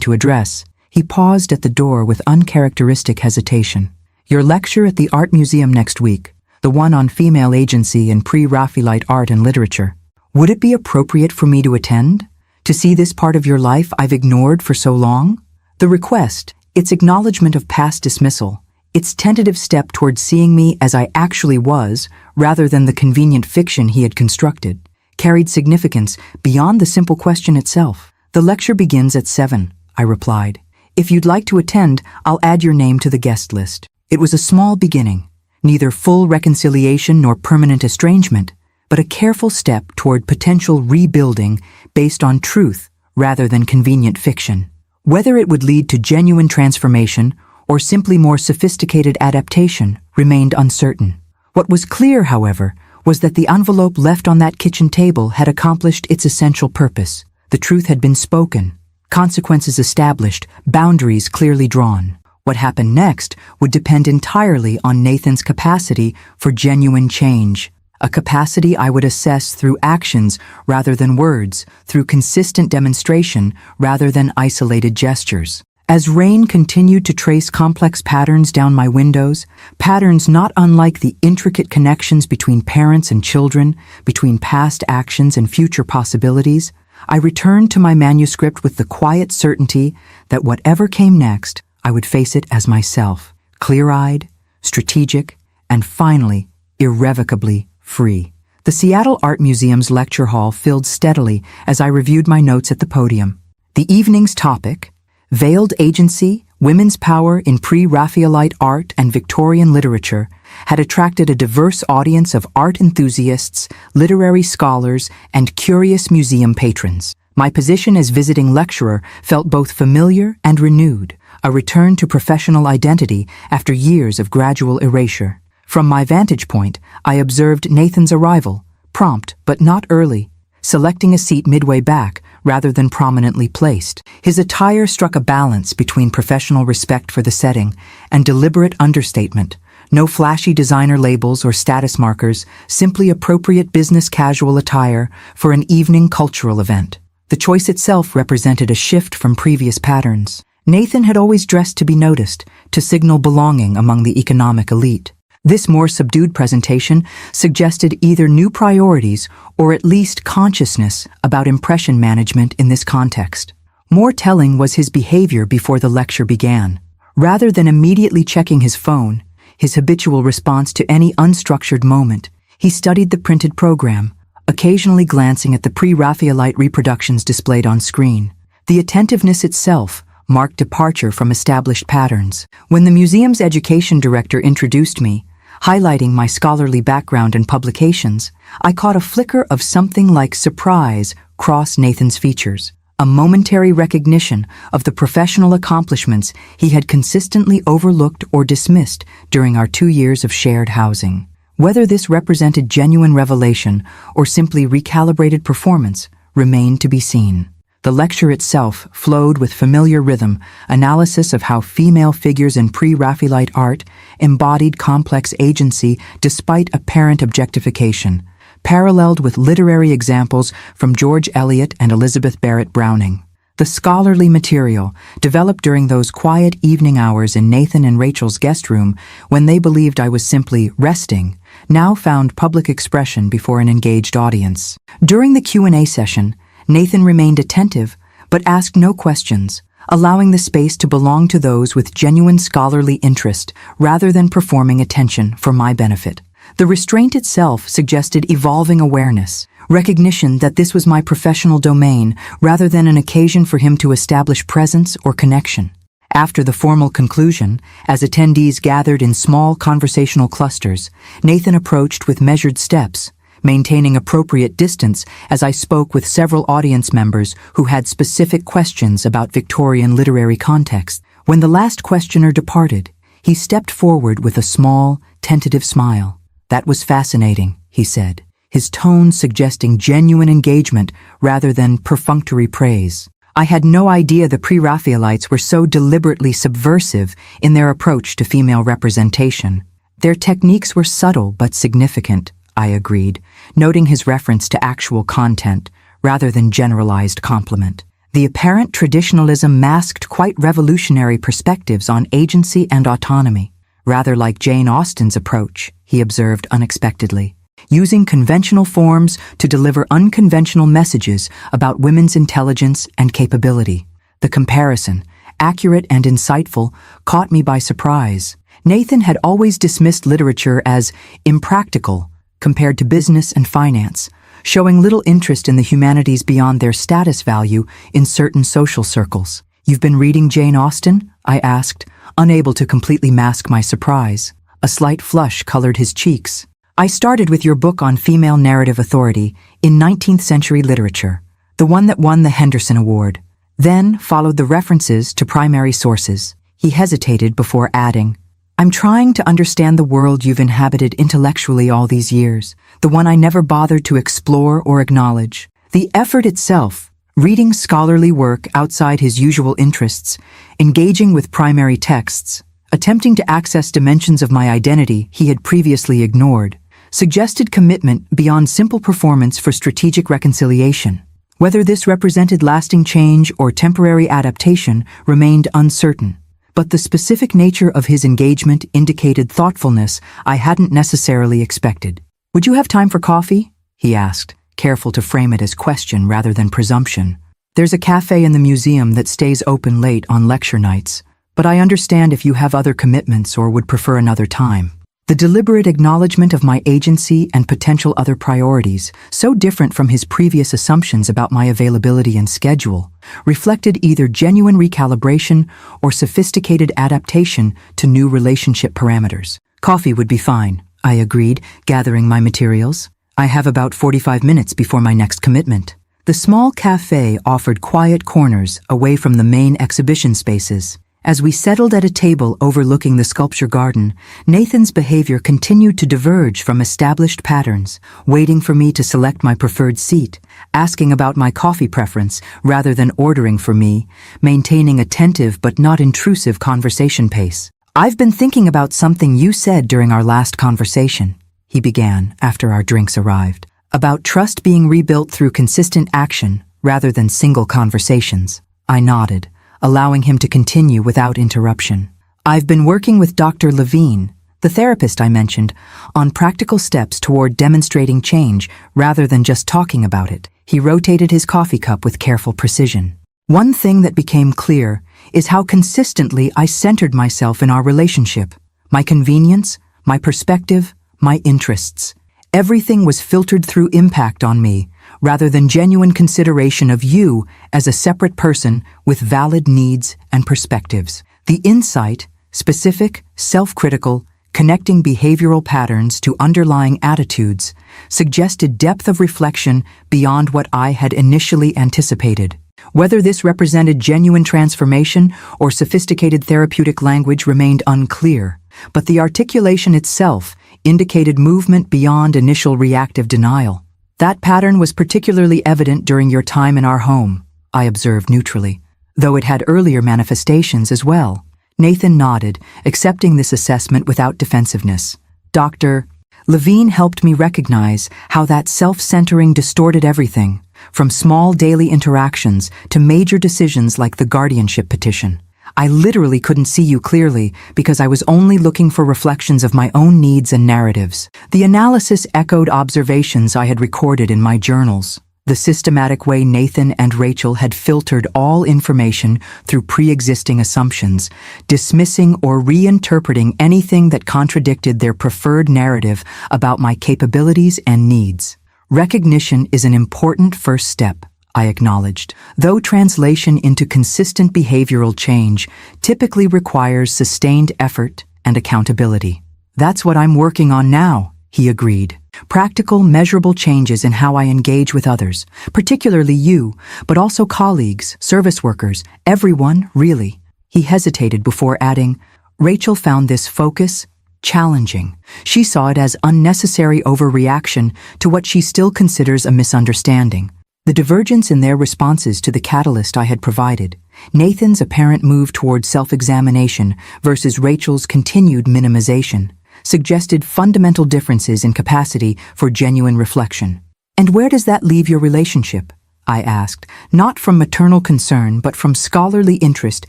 to address, he paused at the door with uncharacteristic hesitation. "Your lecture at the Art Museum next week, the one on female agency in pre-Raphaelite art and literature, would it be appropriate for me to attend? To see this part of your life I've ignored for so long?" The request, its acknowledgement of past dismissal, its tentative step toward seeing me as I actually was, rather than the convenient fiction he had constructed, carried significance beyond the simple question itself. "The lecture begins at 7, I replied. "If you'd like to attend, I'll add your name to the guest list." It was a small beginning, neither full reconciliation nor permanent estrangement, but a careful step toward potential rebuilding based on truth rather than convenient fiction. Whether it would lead to genuine transformation or simply more sophisticated adaptation remained uncertain. What was clear, however, was that the envelope left on that kitchen table had accomplished its essential purpose. The truth had been spoken, consequences established, boundaries clearly drawn. What happened next would depend entirely on Nathan's capacity for genuine change, a capacity I would assess through actions rather than words, through consistent demonstration rather than isolated gestures. As rain continued to trace complex patterns down my windows, patterns not unlike the intricate connections between parents and children, between past actions and future possibilities, I returned to my manuscript with the quiet certainty that whatever came next, I would face it as myself, clear-eyed, strategic, and finally, irrevocably free. The Seattle Art Museum's lecture hall filled steadily as I reviewed my notes at the podium. The evening's topic, Veiled Agency, Women's Power in Pre-Raphaelite Art and Victorian Literature, had attracted a diverse audience of art enthusiasts, literary scholars, and curious museum patrons. My position as visiting lecturer felt both familiar and renewed, a return to professional identity after years of gradual erasure. From my vantage point, I observed Nathan's arrival, prompt but not early, selecting a seat midway back rather than prominently placed. His attire struck a balance between professional respect for the setting and deliberate understatement. No flashy designer labels or status markers, simply appropriate business casual attire for an evening cultural event. The choice itself represented a shift from previous patterns. Nathan had always dressed to be noticed, to signal belonging among the economic elite. This more subdued presentation suggested either new priorities or at least consciousness about impression management in this context. More telling was his behavior before the lecture began. Rather than immediately checking his phone, his habitual response to any unstructured moment, he studied the printed program, occasionally glancing at the pre-Raphaelite reproductions displayed on screen. The attentiveness itself marked departure from established patterns. When the museum's education director introduced me, highlighting my scholarly background and publications, I caught a flicker of something like surprise cross Nathan's features, a momentary recognition of the professional accomplishments he had consistently overlooked or dismissed during our 2 years of shared housing. Whether this represented genuine revelation or simply recalibrated performance remained to be seen. The lecture itself flowed with familiar rhythm, analysis of how female figures in pre-Raphaelite art embodied complex agency despite apparent objectification, paralleled with literary examples from George Eliot and Elizabeth Barrett Browning. The scholarly material, developed during those quiet evening hours in Nathan and Rachel's guest room when they believed I was simply resting, now found public expression before an engaged audience. During the Q&A session, Nathan remained attentive, but asked no questions, allowing the space to belong to those with genuine scholarly interest rather than performing attention for my benefit. The restraint itself suggested evolving awareness, recognition that this was my professional domain rather than an occasion for him to establish presence or connection. After the formal conclusion, as attendees gathered in small conversational clusters, Nathan approached with measured steps, maintaining appropriate distance as I spoke with several audience members who had specific questions about Victorian literary context. When the last questioner departed, he stepped forward with a small, tentative smile. "That was fascinating," he said, his tone suggesting genuine engagement rather than perfunctory praise. I had no idea the pre-Raphaelites were so deliberately subversive in their approach to female representation. Their techniques were subtle but significant, I agreed, noting his reference to actual content rather than generalized compliment. The apparent traditionalism masked quite revolutionary perspectives on agency and autonomy, rather like Jane Austen's approach, he observed unexpectedly, using conventional forms to deliver unconventional messages about women's intelligence and capability. The comparison, accurate and insightful, caught me by surprise. Nathan had always dismissed literature as impractical compared to business and finance, showing little interest in the humanities beyond their status value in certain social circles. "You've been reading Jane Austen?" I asked, unable to completely mask my surprise. A slight flush colored his cheeks. "I started with your book on female narrative authority in 19th century literature, the one that won the Henderson Award. Then followed the references to primary sources." He hesitated before adding, "I'm trying to understand the world you've inhabited intellectually all these years, the one I never bothered to explore or acknowledge." The effort itself, reading scholarly work outside his usual interests, engaging with primary texts, attempting to access dimensions of my identity he had previously ignored, suggested commitment beyond simple performance for strategic reconciliation. Whether this represented lasting change or temporary adaptation remained uncertain. But the specific nature of his engagement indicated thoughtfulness I hadn't necessarily expected. "Would you have time for coffee?" he asked, careful to frame it as question rather than presumption. "There's a cafe in the museum that stays open late on lecture nights, but I understand if you have other commitments or would prefer another time. The deliberate acknowledgement of my agency and potential other priorities, so different from his previous assumptions about my availability and schedule, reflected either genuine recalibration or sophisticated adaptation to new relationship parameters. Coffee would be fine, I agreed, gathering my materials. I have about 45 minutes before my next commitment. The small cafe offered quiet corners away from the main exhibition spaces. As we settled at a table overlooking the sculpture garden, Nathan's behavior continued to diverge from established patterns, waiting for me to select my preferred seat, asking about my coffee preference rather than ordering for me, maintaining attentive but not intrusive conversation pace. "I've been thinking about something you said during our last conversation," he began after our drinks arrived, "about trust being rebuilt through consistent action rather than single conversations." I nodded, allowing him to continue without interruption. "I've been working with Dr. Levine, the therapist I mentioned, on practical steps toward demonstrating change rather than just talking about it." He rotated his coffee cup with careful precision. "One thing that became clear is how consistently I centered myself in our relationship. My convenience, my perspective, my interests. Everything was filtered through impact on me, rather than genuine consideration of you as a separate person with valid needs and perspectives. The insight, specific, self-critical, connecting behavioral patterns to underlying attitudes, suggested depth of reflection beyond what I had initially anticipated. Whether this represented genuine transformation or sophisticated therapeutic language remained unclear, but the articulation itself indicated movement beyond initial reactive denial. "That pattern was particularly evident during your time in our home," I observed neutrally, "though it had earlier manifestations as well." Nathan nodded, accepting this assessment without defensiveness. "Dr. Levine helped me recognize how that self-centering distorted everything, from small daily interactions to major decisions like the guardianship petition. I literally couldn't see you clearly because I was only looking for reflections of my own needs and narratives." The analysis echoed observations I had recorded in my journals. The systematic way Nathan and Rachel had filtered all information through pre-existing assumptions, dismissing or reinterpreting anything that contradicted their preferred narrative about my capabilities and needs. "Recognition is an important first step," I acknowledged, "though translation into consistent behavioral change typically requires sustained effort and accountability." "That's what I'm working on now," he agreed. "Practical, measurable changes in how I engage with others, particularly you, but also colleagues, service workers, everyone, really." He hesitated before adding, "Rachel found this focus challenging. She saw it as unnecessary overreaction to what she still considers a misunderstanding." The divergence in their responses to the catalyst I had provided, Nathan's apparent move toward self-examination versus Rachel's continued minimization, suggested fundamental differences in capacity for genuine reflection. "And where does that leave your relationship?" I asked, not from maternal concern but from scholarly interest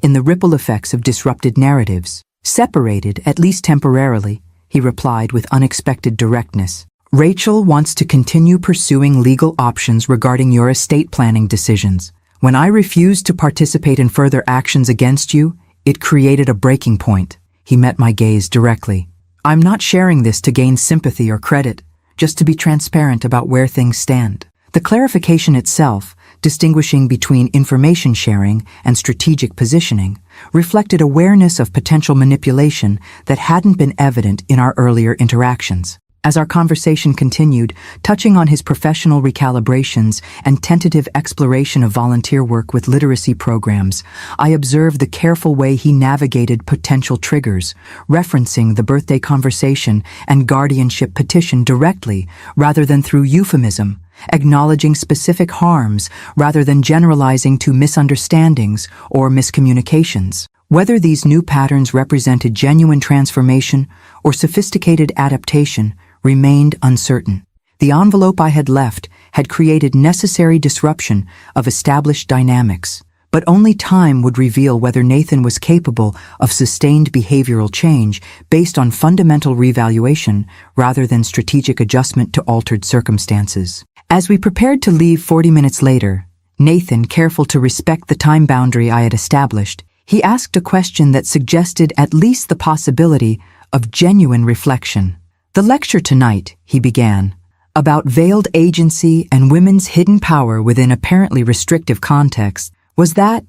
in the ripple effects of disrupted narratives. "Separated, at least temporarily," he replied with unexpected directness. "Rachel wants to continue pursuing legal options regarding your estate planning decisions. When I refused to participate in further actions against you, it created a breaking point." He met my gaze directly. "I'm not sharing this to gain sympathy or credit, just to be transparent about where things stand." The clarification itself, distinguishing between information sharing and strategic positioning, reflected awareness of potential manipulation that hadn't been evident in our earlier interactions. As our conversation continued, touching on his professional recalibrations and tentative exploration of volunteer work with literacy programs, I observed the careful way he navigated potential triggers, referencing the birthday conversation and guardianship petition directly rather than through euphemism, acknowledging specific harms rather than generalizing to misunderstandings or miscommunications. Whether these new patterns represented genuine transformation or sophisticated adaptation remained uncertain. The envelope I had left had created necessary disruption of established dynamics, but only time would reveal whether Nathan was capable of sustained behavioral change based on fundamental revaluation rather than strategic adjustment to altered circumstances. As we prepared to leave 40 minutes later, Nathan, careful to respect the time boundary I had established, He asked a question that suggested at least the possibility of genuine reflection. "The lecture tonight," he began, "about veiled agency and women's hidden power within apparently restrictive contexts, was that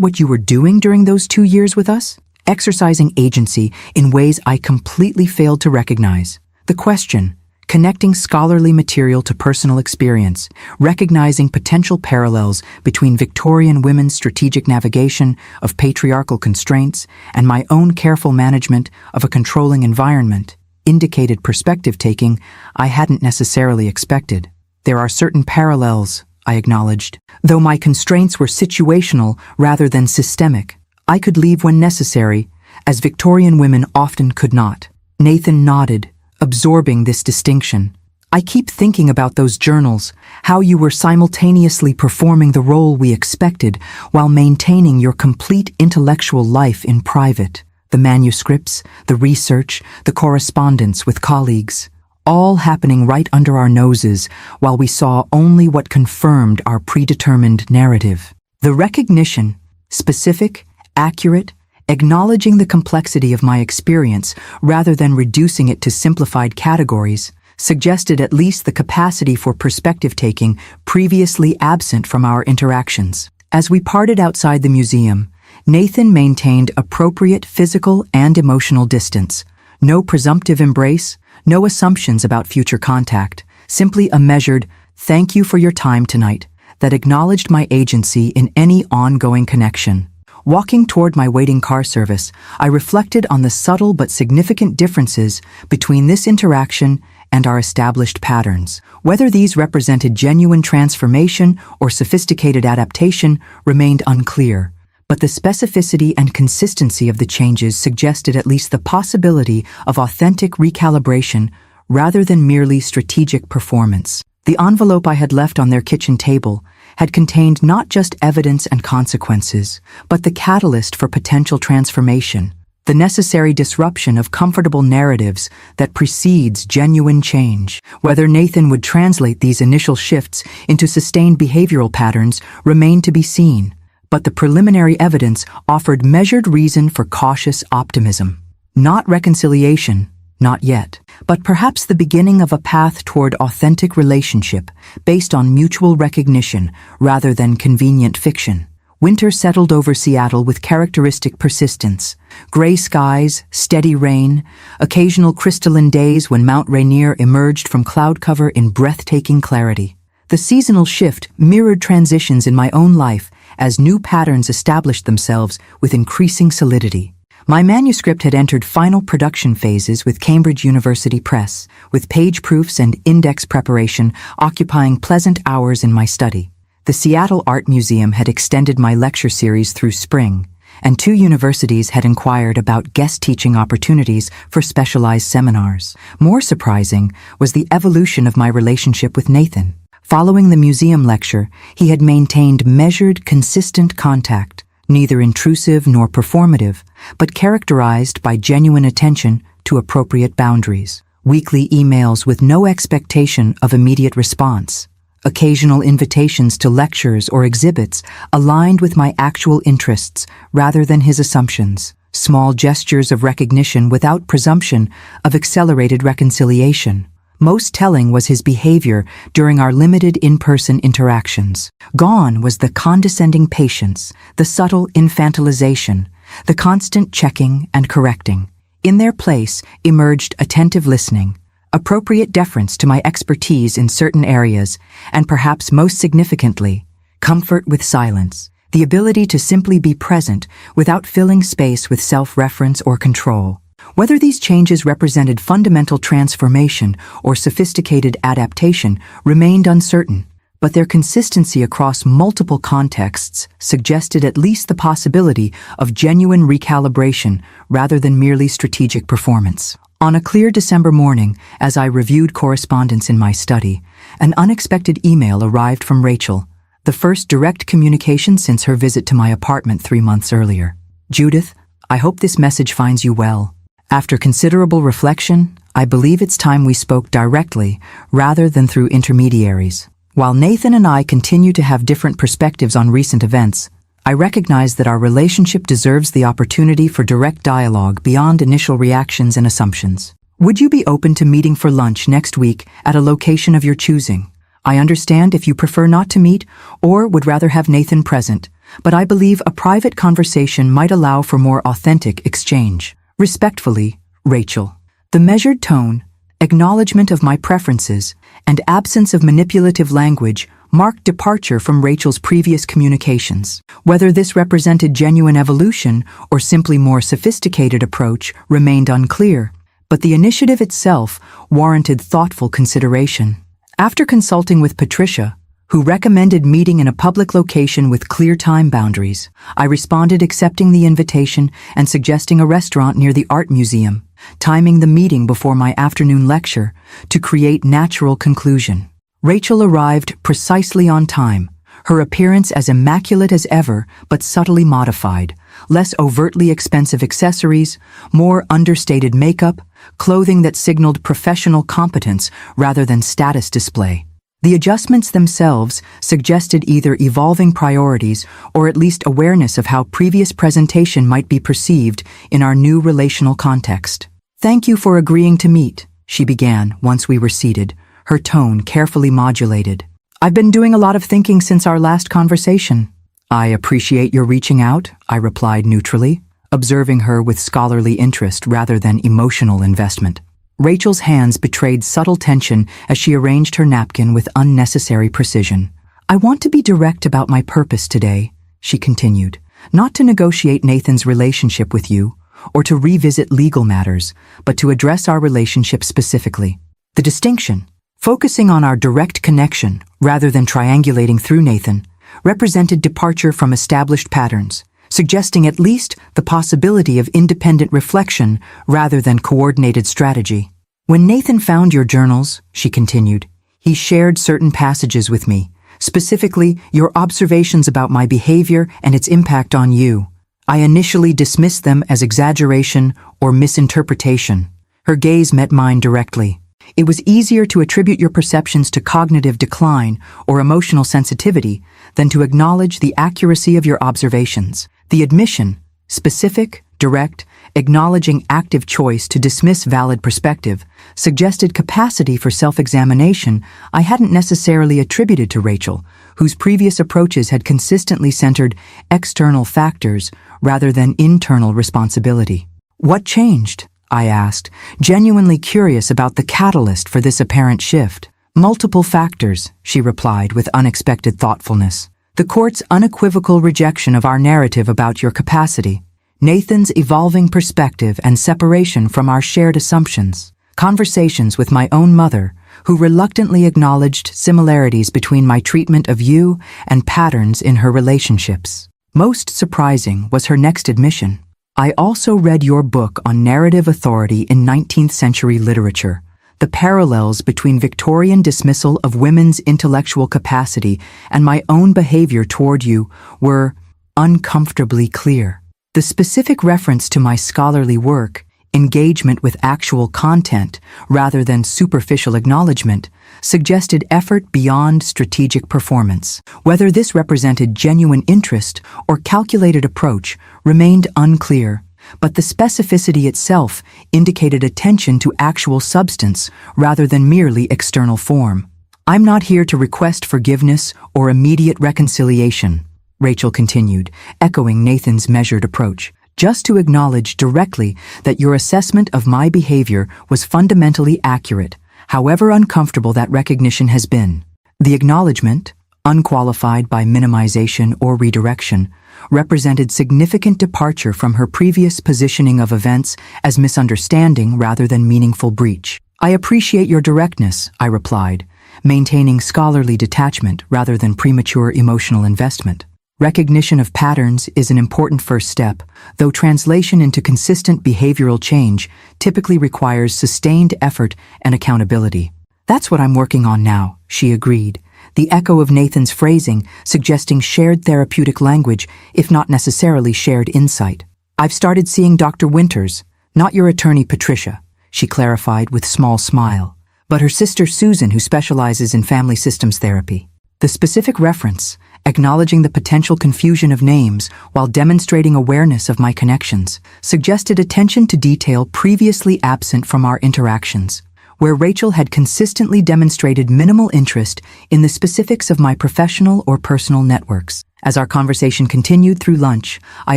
what you were doing during those 2 years with us? Exercising agency in ways I completely failed to recognize. The question, connecting scholarly material to personal experience, recognizing potential parallels between Victorian women's strategic navigation of patriarchal constraints and my own careful management of a controlling environment, indicated perspective-taking I hadn't necessarily expected. There are certain parallels, I acknowledged, though my constraints were situational rather than systemic. I could leave when necessary, as Victorian women often could not." Nathan nodded, absorbing this distinction. "I keep thinking about those journals, how you were simultaneously performing the role we expected while maintaining your complete intellectual life in private. The manuscripts, the research, the correspondence with colleagues, all happening right under our noses while we saw only what confirmed our predetermined narrative. The recognition, specific, accurate, acknowledging the complexity of my experience rather than reducing it to simplified categories, suggested at least the capacity for perspective-taking previously absent from our interactions. As we parted outside the museum, Nathan maintained appropriate physical and emotional distance. No presumptive embrace, no assumptions about future contact, simply a measured, "Thank you for your time tonight," that acknowledged my agency in any ongoing connection. Walking toward my waiting car service, I reflected on the subtle but significant differences between this interaction and our established patterns. Whether these represented genuine transformation or sophisticated adaptation remained unclear, but the specificity and consistency of the changes suggested at least the possibility of authentic recalibration rather than merely strategic performance. The envelope I had left on their kitchen table had contained not just evidence and consequences, but the catalyst for potential transformation, the necessary disruption of comfortable narratives that precedes genuine change. Whether Nathan would translate these initial shifts into sustained behavioral patterns remained to be seen, but the preliminary evidence offered measured reason for cautious optimism. Not reconciliation, not yet, but perhaps the beginning of a path toward authentic relationship based on mutual recognition rather than convenient fiction. Winter settled over Seattle with characteristic persistence. Gray skies, steady rain, occasional crystalline days when Mount Rainier emerged from cloud cover in breathtaking clarity. The seasonal shift mirrored transitions in my own life as new patterns established themselves with increasing solidity. My manuscript had entered final production phases with Cambridge University Press, with page proofs and index preparation occupying pleasant hours in my study. The Seattle Art Museum had extended my lecture series through spring, and 2 universities had inquired about guest teaching opportunities for specialized seminars. More surprising was the evolution of my relationship with Nathan. Following the museum lecture, he had maintained measured, consistent contact, neither intrusive nor performative, but characterized by genuine attention to appropriate boundaries. Weekly emails with no expectation of immediate response. Occasional invitations to lectures or exhibits aligned with my actual interests rather than his assumptions. Small gestures of recognition without presumption of accelerated reconciliation. Most telling was his behavior during our limited in-person interactions. Gone was the condescending patience, the subtle infantilization, the constant checking and correcting. In their place emerged attentive listening, appropriate deference to my expertise in certain areas, and perhaps most significantly, comfort with silence, the ability to simply be present without filling space with self-reference or control. Whether these changes represented fundamental transformation or sophisticated adaptation remained uncertain, but their consistency across multiple contexts suggested at least the possibility of genuine recalibration rather than merely strategic performance. On a clear December morning, as I reviewed correspondence in my study, an unexpected email arrived from Rachel, the first direct communication since her visit to my apartment 3 months earlier. "Judith, I hope this message finds you well. After considerable reflection, I believe it's time we spoke directly rather than through intermediaries. While Nathan and I continue to have different perspectives on recent events, I recognize that our relationship deserves the opportunity for direct dialogue beyond initial reactions and assumptions. Would you be open to meeting for lunch next week at a location of your choosing? I understand if you prefer not to meet or would rather have Nathan present, but I believe a private conversation might allow for more authentic exchange. Respectfully, Rachel. The measured tone, acknowledgement of my preferences, and absence of manipulative language marked departure from Rachel's previous communications. Whether this represented genuine evolution or simply more sophisticated approach remained unclear, but the initiative itself warranted thoughtful consideration. After consulting with Patricia, who recommended meeting in a public location with clear time boundaries, I responded accepting the invitation and suggesting a restaurant near the art museum, timing the meeting before my afternoon lecture to create natural conclusion. Rachel arrived precisely on time, her appearance as immaculate as ever but subtly modified, less overtly expensive accessories, more understated makeup, clothing that signaled professional competence rather than status display. The adjustments themselves suggested either evolving priorities or at least awareness of how previous presentation might be perceived in our new relational context. "Thank you for agreeing to meet," she began once we were seated, her tone carefully modulated. "I've been doing a lot of thinking since our last conversation." "I appreciate your reaching out," I replied neutrally, observing her with scholarly interest rather than emotional investment. Rachel's hands betrayed subtle tension as she arranged her napkin with unnecessary precision. "I want to be direct about my purpose today," she continued, "not to negotiate Nathan's relationship with you or to revisit legal matters, but to address our relationship specifically. The distinction, focusing on our direct connection rather than triangulating through Nathan, represented departure from established patterns, suggesting at least the possibility of independent reflection rather than coordinated strategy. "When Nathan found your journals," she continued, "he shared certain passages with me, specifically your observations about my behavior and its impact on you. I initially dismissed them as exaggeration or misinterpretation." Her gaze met mine directly. "It was easier to attribute your perceptions to cognitive decline or emotional sensitivity than to acknowledge the accuracy of your observations. The admission, specific, direct, acknowledging active choice to dismiss valid perspective, suggested capacity for self-examination I hadn't necessarily attributed to Rachel, whose previous approaches had consistently centered external factors rather than internal responsibility. "What changed?" I asked, genuinely curious about the catalyst for this apparent shift. "Multiple factors," she replied with unexpected thoughtfulness. "The court's unequivocal rejection of our narrative about your capacity, Nathan's evolving perspective and separation from our shared assumptions, conversations with my own mother, who reluctantly acknowledged similarities between my treatment of you and patterns in her relationships. Most surprising was her next admission. I also read your book on narrative authority in 19th century literature. The parallels between Victorian dismissal of women's intellectual capacity and my own behavior toward you were uncomfortably clear. The specific reference to my scholarly work, engagement with actual content rather than superficial acknowledgement, suggested effort beyond strategic performance. Whether this represented genuine interest or calculated approach remained unclear, but the specificity itself indicated attention to actual substance rather than merely external form. "I'm not here to request forgiveness or immediate reconciliation," Rachel continued, echoing Nathan's measured approach, "just to acknowledge directly that your assessment of my behavior was fundamentally accurate, however uncomfortable that recognition has been." The acknowledgement, unqualified by minimization or redirection, represented significant departure from her previous positioning of events as misunderstanding rather than meaningful breach. "I appreciate your directness," I replied, maintaining scholarly detachment rather than premature emotional investment. Recognition of patterns is an important first step, though translation into consistent behavioral change typically requires sustained effort and accountability. "That's what I'm working on now," she agreed, the echo of Nathan's phrasing suggesting shared therapeutic language, if not necessarily shared insight. "I've started seeing Dr. Winters, not your attorney Patricia," she clarified with small smile, "but her sister Susan, who specializes in family systems therapy." The specific reference, acknowledging the potential confusion of names while demonstrating awareness of my connections, suggested attention to detail previously absent from our interactions, where Rachel had consistently demonstrated minimal interest in the specifics of my professional or personal networks. As our conversation continued through lunch, I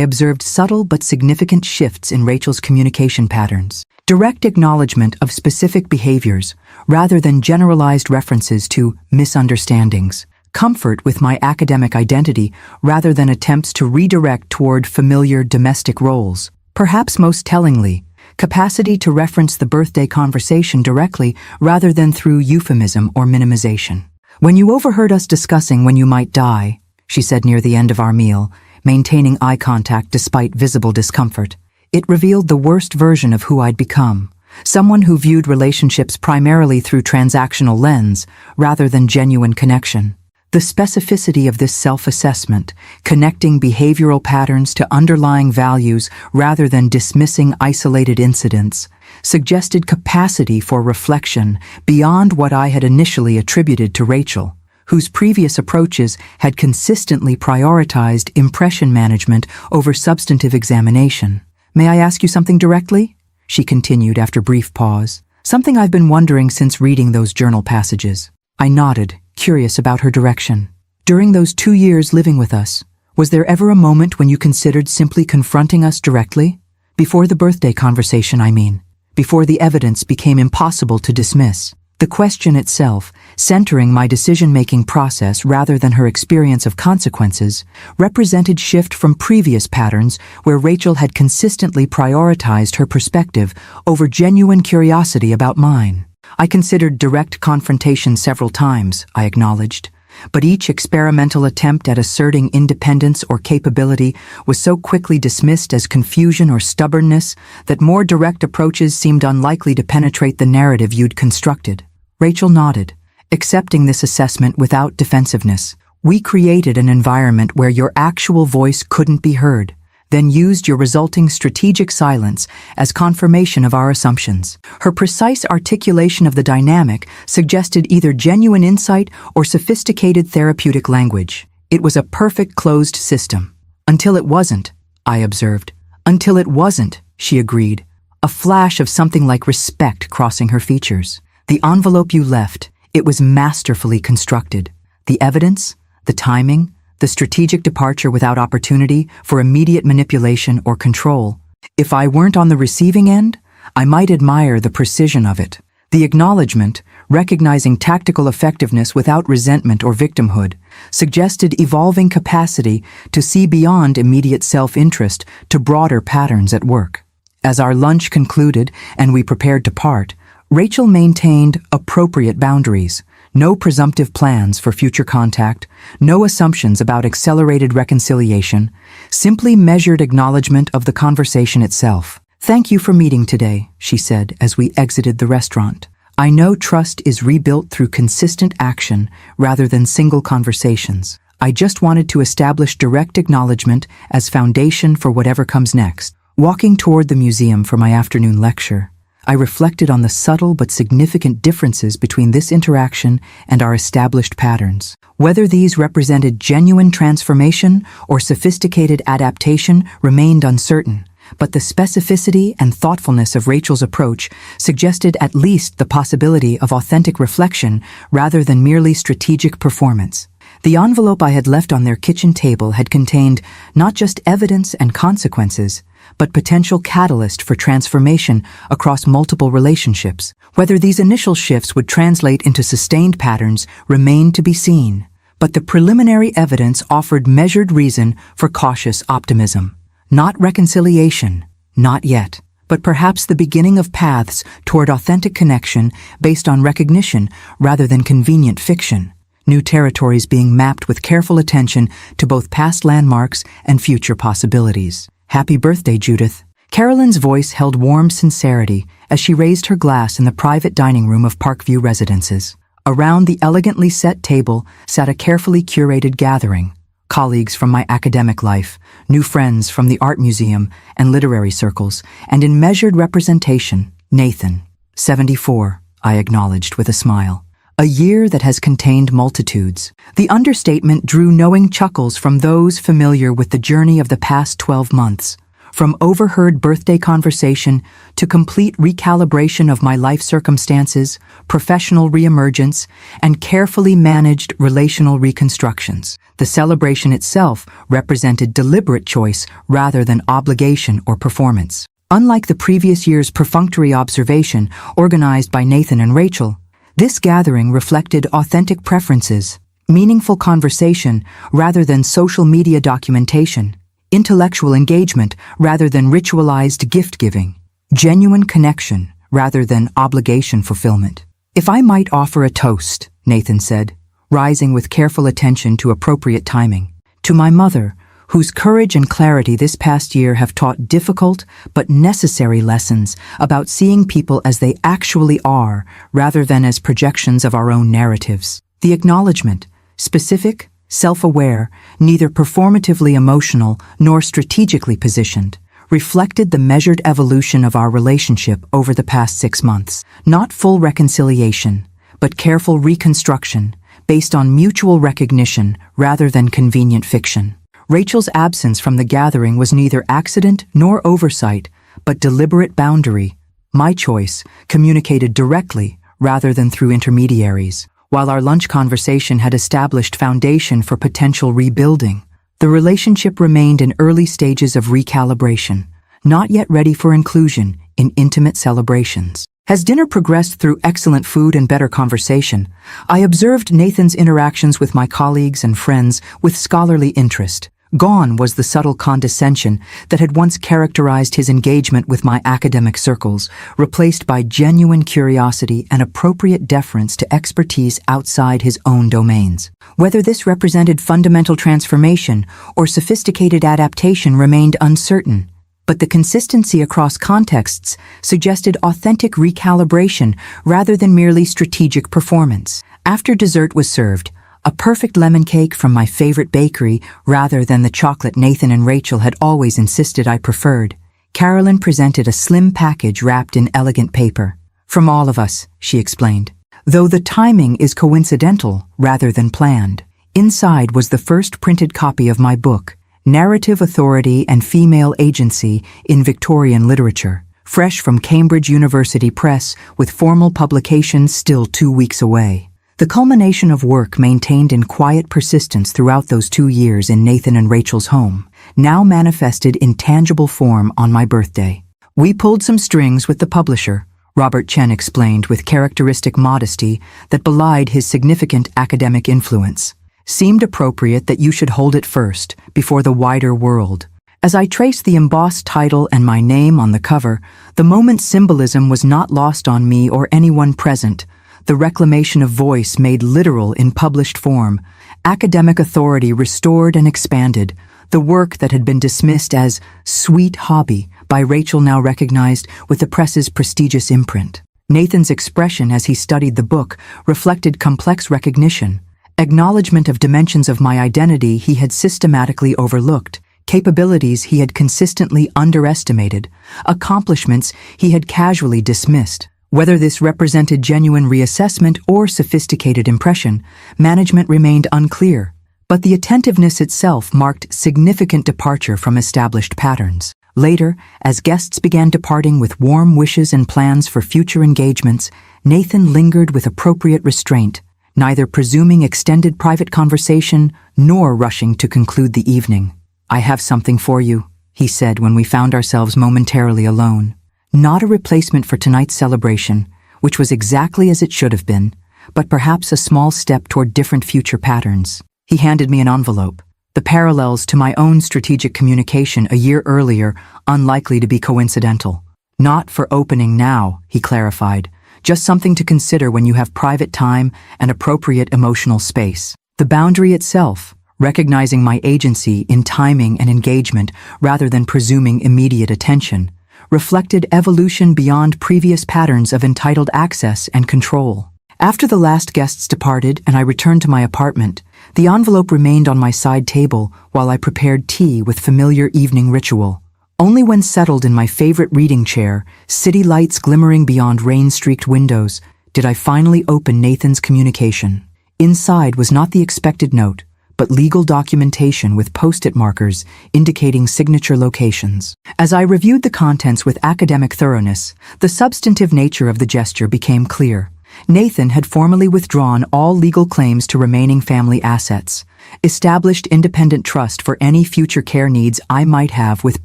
observed subtle but significant shifts in Rachel's communication patterns. Direct acknowledgement of specific behaviors, rather than generalized references to misunderstandings. Comfort with my academic identity, rather than attempts to redirect toward familiar domestic roles. Perhaps most tellingly, capacity to reference the birthday conversation directly rather than through euphemism or minimization. "When you overheard us discussing when you might die," she said near the end of our meal, maintaining eye contact despite visible discomfort, "it revealed the worst version of who I'd become. Someone who viewed relationships primarily through transactional lens rather than genuine connection." The specificity of this self-assessment, connecting behavioral patterns to underlying values rather than dismissing isolated incidents, suggested capacity for reflection beyond what I had initially attributed to Rachel, whose previous approaches had consistently prioritized impression management over substantive examination. "May I ask you something directly?" she continued after brief pause. "Something I've been wondering since reading those journal passages." I nodded, curious about her direction. "During those 2 years living with us, was there ever a moment when you considered simply confronting us directly? Before the birthday conversation, I mean. Before the evidence became impossible to dismiss." The question itself, centering my decision-making process rather than her experience of consequences, represented shift from previous patterns where Rachel had consistently prioritized her perspective over genuine curiosity about mine. "I considered direct confrontation several times," I acknowledged, "but each experimental attempt at asserting independence or capability was so quickly dismissed as confusion or stubbornness that more direct approaches seemed unlikely to penetrate the narrative you'd constructed." Rachel nodded, accepting this assessment without defensiveness. "We created an environment where your actual voice couldn't be heard, then used your resulting strategic silence as confirmation of our assumptions." Her precise articulation of the dynamic suggested either genuine insight or sophisticated therapeutic language. "It was a perfect closed system. Until it wasn't," I observed. "Until it wasn't," she agreed, a flash of something like respect crossing her features. "The envelope you left, it was masterfully constructed. The evidence, the timing, the strategic departure without opportunity for immediate manipulation or control. If I weren't on the receiving end, I might admire the precision of it. The acknowledgement, recognizing tactical effectiveness without resentment or victimhood, suggested evolving capacity to see beyond immediate self-interest to broader patterns at work." As our lunch concluded and we prepared to part, Rachel maintained appropriate boundaries. No presumptive plans for future contact, no assumptions about accelerated reconciliation, simply measured acknowledgement of the conversation itself. "Thank you for meeting today," she said as we exited the restaurant. "I know trust is rebuilt through consistent action rather than single conversations. I just wanted to establish direct acknowledgement as foundation for whatever comes next." Walking toward the museum for my afternoon lecture, I reflected on the subtle but significant differences between this interaction and our established patterns. Whether these represented genuine transformation or sophisticated adaptation remained uncertain, but the specificity and thoughtfulness of Rachel's approach suggested at least the possibility of authentic reflection rather than merely strategic performance. The envelope I had left on their kitchen table had contained not just evidence and consequences, but potential catalyst for transformation across multiple relationships. Whether these initial shifts would translate into sustained patterns remained to be seen, but the preliminary evidence offered measured reason for cautious optimism. Not reconciliation, not yet, but perhaps the beginning of paths toward authentic connection based on recognition rather than convenient fiction. New territories being mapped with careful attention to both past landmarks and future possibilities. "Happy birthday, Judith." Carolyn's voice held warm sincerity as she raised her glass in the private dining room of Parkview Residences. Around the elegantly set table sat a carefully curated gathering. Colleagues from my academic life, new friends from the art museum and literary circles, and in measured representation, Nathan, 74, I acknowledged with a smile. A year that has contained multitudes. The understatement drew knowing chuckles from those familiar with the journey of the past 12 months. From overheard birthday conversation to complete recalibration of my life circumstances, professional reemergence, and carefully managed relational reconstructions. The celebration itself represented deliberate choice rather than obligation or performance. Unlike the previous year's perfunctory observation organized by Nathan and Rachel, this gathering reflected authentic preferences, meaningful conversation rather than social media documentation, intellectual engagement rather than ritualized gift-giving, genuine connection rather than obligation fulfillment. "If I might offer a toast," Nathan said, rising with careful attention to appropriate timing, "to my mother, whose courage and clarity this past year have taught difficult but necessary lessons about seeing people as they actually are rather than as projections of our own narratives." The acknowledgement, specific, self-aware, neither performatively emotional nor strategically positioned, reflected the measured evolution of our relationship over the past 6 months. Not full reconciliation, but careful reconstruction based on mutual recognition rather than convenient fiction. Rachel's absence from the gathering was neither accident nor oversight, but deliberate boundary, my choice, communicated directly rather than through intermediaries. While our lunch conversation had established foundation for potential rebuilding, the relationship remained in early stages of recalibration, not yet ready for inclusion in intimate celebrations. As dinner progressed through excellent food and better conversation, I observed Nathan's interactions with my colleagues and friends with scholarly interest. Gone was the subtle condescension that had once characterized his engagement with my academic circles, replaced by genuine curiosity and appropriate deference to expertise outside his own domains. Whether this represented fundamental transformation or sophisticated adaptation remained uncertain, but the consistency across contexts suggested authentic recalibration rather than merely strategic performance. After dessert was served, a perfect lemon cake from my favorite bakery rather than the chocolate Nathan and Rachel had always insisted I preferred, Carolyn presented a slim package wrapped in elegant paper. "From all of us," she explained, "though the timing is coincidental rather than planned." Inside was the first printed copy of my book, Narrative Authority and Female Agency in Victorian Literature, fresh from Cambridge University Press with formal publication still 2 weeks away. The culmination of work maintained in quiet persistence throughout those 2 years in Nathan and Rachel's home, now manifested in tangible form on my birthday. "We pulled some strings with the publisher," Robert Chen explained with characteristic modesty that belied his significant academic influence. "Seemed appropriate that you should hold it first, before the wider world." As I traced the embossed title and my name on the cover, the moment's symbolism was not lost on me or anyone present. The reclamation of voice made literal in published form, academic authority restored and expanded, the work that had been dismissed as sweet hobby by Rachel now recognized with the press's prestigious imprint. Nathan's expression as he studied the book reflected complex recognition, acknowledgement of dimensions of my identity he had systematically overlooked, capabilities he had consistently underestimated, accomplishments he had casually dismissed. Whether this represented genuine reassessment or sophisticated impression, management remained unclear, but the attentiveness itself marked significant departure from established patterns. Later, as guests began departing with warm wishes and plans for future engagements, Nathan lingered with appropriate restraint, neither presuming extended private conversation nor rushing to conclude the evening. "I have something for you," he said when we found ourselves momentarily alone. Not a replacement for tonight's celebration, which was exactly as it should have been, but perhaps a small step toward different future patterns. He handed me an envelope, the parallels to my own strategic communication a year earlier unlikely to be coincidental. "Not for opening now," he clarified, "just something to consider when you have private time and appropriate emotional space." The boundary itself, recognizing my agency in timing and engagement rather than presuming immediate attention, reflected evolution beyond previous patterns of entitled access and control. After the last guests departed and I returned to my apartment, the envelope remained on my side table while I prepared tea with familiar evening ritual. Only when settled in my favorite reading chair, city lights glimmering beyond rain-streaked windows, did I finally open Nathan's communication. Inside was not the expected note, but legal documentation with post-it markers indicating signature locations. As I reviewed the contents with academic thoroughness, the substantive nature of the gesture became clear. Nathan had formally withdrawn all legal claims to remaining family assets, established independent trust for any future care needs I might have with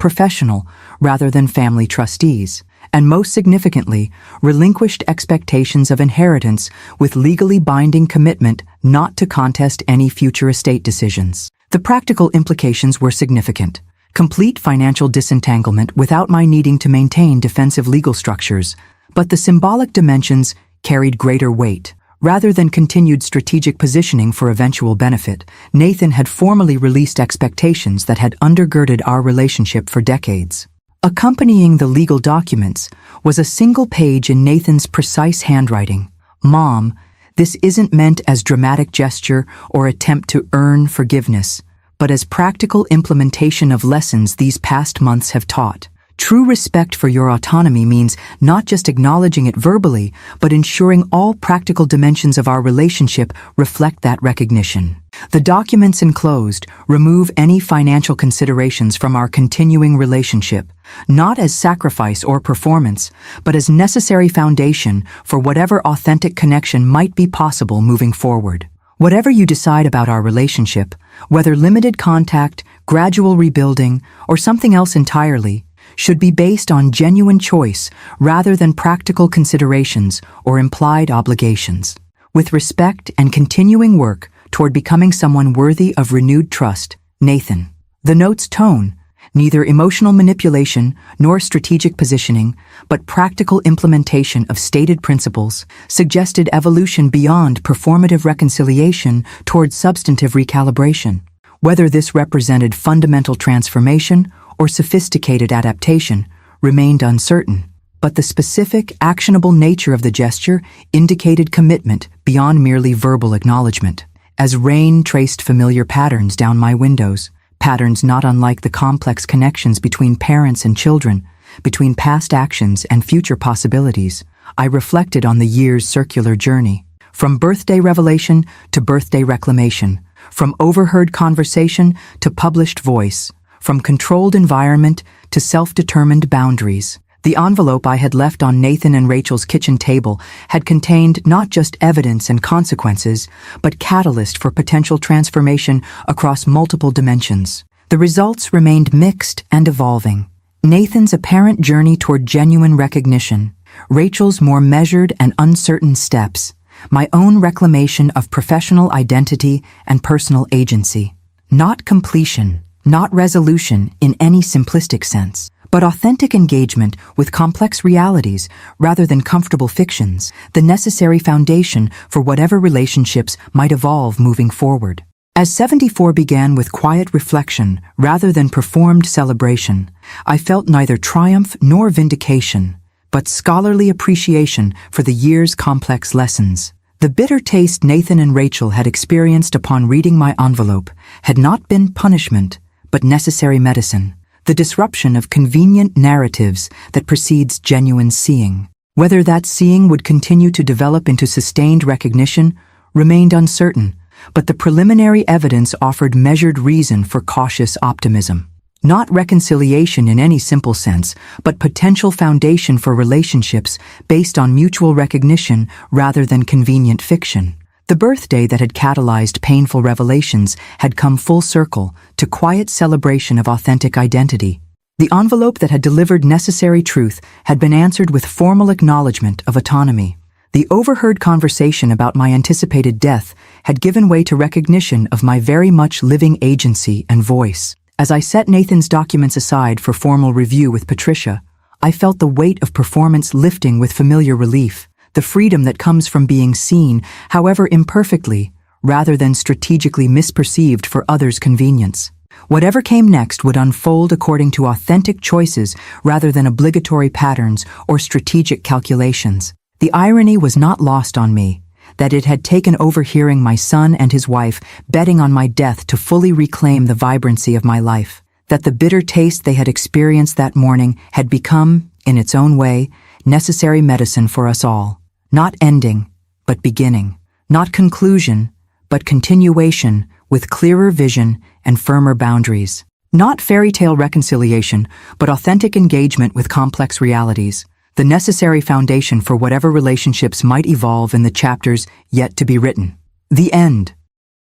professional rather than family trustees, and most significantly, relinquished expectations of inheritance with legally binding commitment not to contest any future estate decisions. The practical implications were significant. Complete financial disentanglement without my needing to maintain defensive legal structures, but the symbolic dimensions carried greater weight. Rather than continued strategic positioning for eventual benefit, Nathan had formally released expectations that had undergirded our relationship for decades. Accompanying the legal documents was a single page in Nathan's precise handwriting. "Mom, this isn't meant as dramatic gesture or attempt to earn forgiveness, but as practical implementation of lessons these past months have taught. True respect for your autonomy means not just acknowledging it verbally, but ensuring all practical dimensions of our relationship reflect that recognition." The documents enclosed remove any financial considerations from our continuing relationship, not as sacrifice or performance, but as necessary foundation for whatever authentic connection might be possible moving forward. Whatever you decide about our relationship, whether limited contact, gradual rebuilding, or something else entirely, should be based on genuine choice rather than practical considerations or implied obligations. With respect and continuing work toward becoming someone worthy of renewed trust, Nathan. The note's tone, neither emotional manipulation nor strategic positioning, but practical implementation of stated principles, suggested evolution beyond performative reconciliation toward substantive recalibration. Whether this represented fundamental transformation or sophisticated adaptation remained uncertain, but the specific, actionable nature of the gesture indicated commitment beyond merely verbal acknowledgement. As rain traced familiar patterns down my windows, patterns not unlike the complex connections between parents and children, between past actions and future possibilities, I reflected on the year's circular journey. From birthday revelation to birthday reclamation, from overheard conversation to published voice, from controlled environment to self-determined boundaries. The envelope I had left on Nathan and Rachel's kitchen table had contained not just evidence and consequences, but catalyst for potential transformation across multiple dimensions. The results remained mixed and evolving. Nathan's apparent journey toward genuine recognition, Rachel's more measured and uncertain steps, my own reclamation of professional identity and personal agency. Not completion, not resolution in any simplistic sense, but authentic engagement with complex realities rather than comfortable fictions, the necessary foundation for whatever relationships might evolve moving forward. As 74 began with quiet reflection rather than performed celebration, I felt neither triumph nor vindication, but scholarly appreciation for the year's complex lessons. The bitter taste Nathan and Rachel had experienced upon reading my envelope had not been punishment, but necessary medicine, the disruption of convenient narratives that precedes genuine seeing. Whether that seeing would continue to develop into sustained recognition remained uncertain, but the preliminary evidence offered measured reason for cautious optimism. Not reconciliation in any simple sense, but potential foundation for relationships based on mutual recognition rather than convenient fiction. The birthday that had catalyzed painful revelations had come full circle to quiet celebration of authentic identity. The envelope that had delivered necessary truth had been answered with formal acknowledgement of autonomy. The overheard conversation about my anticipated death had given way to recognition of my very much living agency and voice. As I set Nathan's documents aside for formal review with Patricia, I felt the weight of performance lifting with familiar relief, the freedom that comes from being seen, however imperfectly, rather than strategically misperceived for others' convenience. Whatever came next would unfold according to authentic choices rather than obligatory patterns or strategic calculations. The irony was not lost on me, that it had taken overhearing my son and his wife betting on my death to fully reclaim the vibrancy of my life, that the bitter taste they had experienced that morning had become, in its own way, necessary medicine for us all. Not ending, but beginning. Not conclusion, but continuation with clearer vision and firmer boundaries. Not fairy tale reconciliation, but authentic engagement with complex realities. The necessary foundation for whatever relationships might evolve in the chapters yet to be written. The end.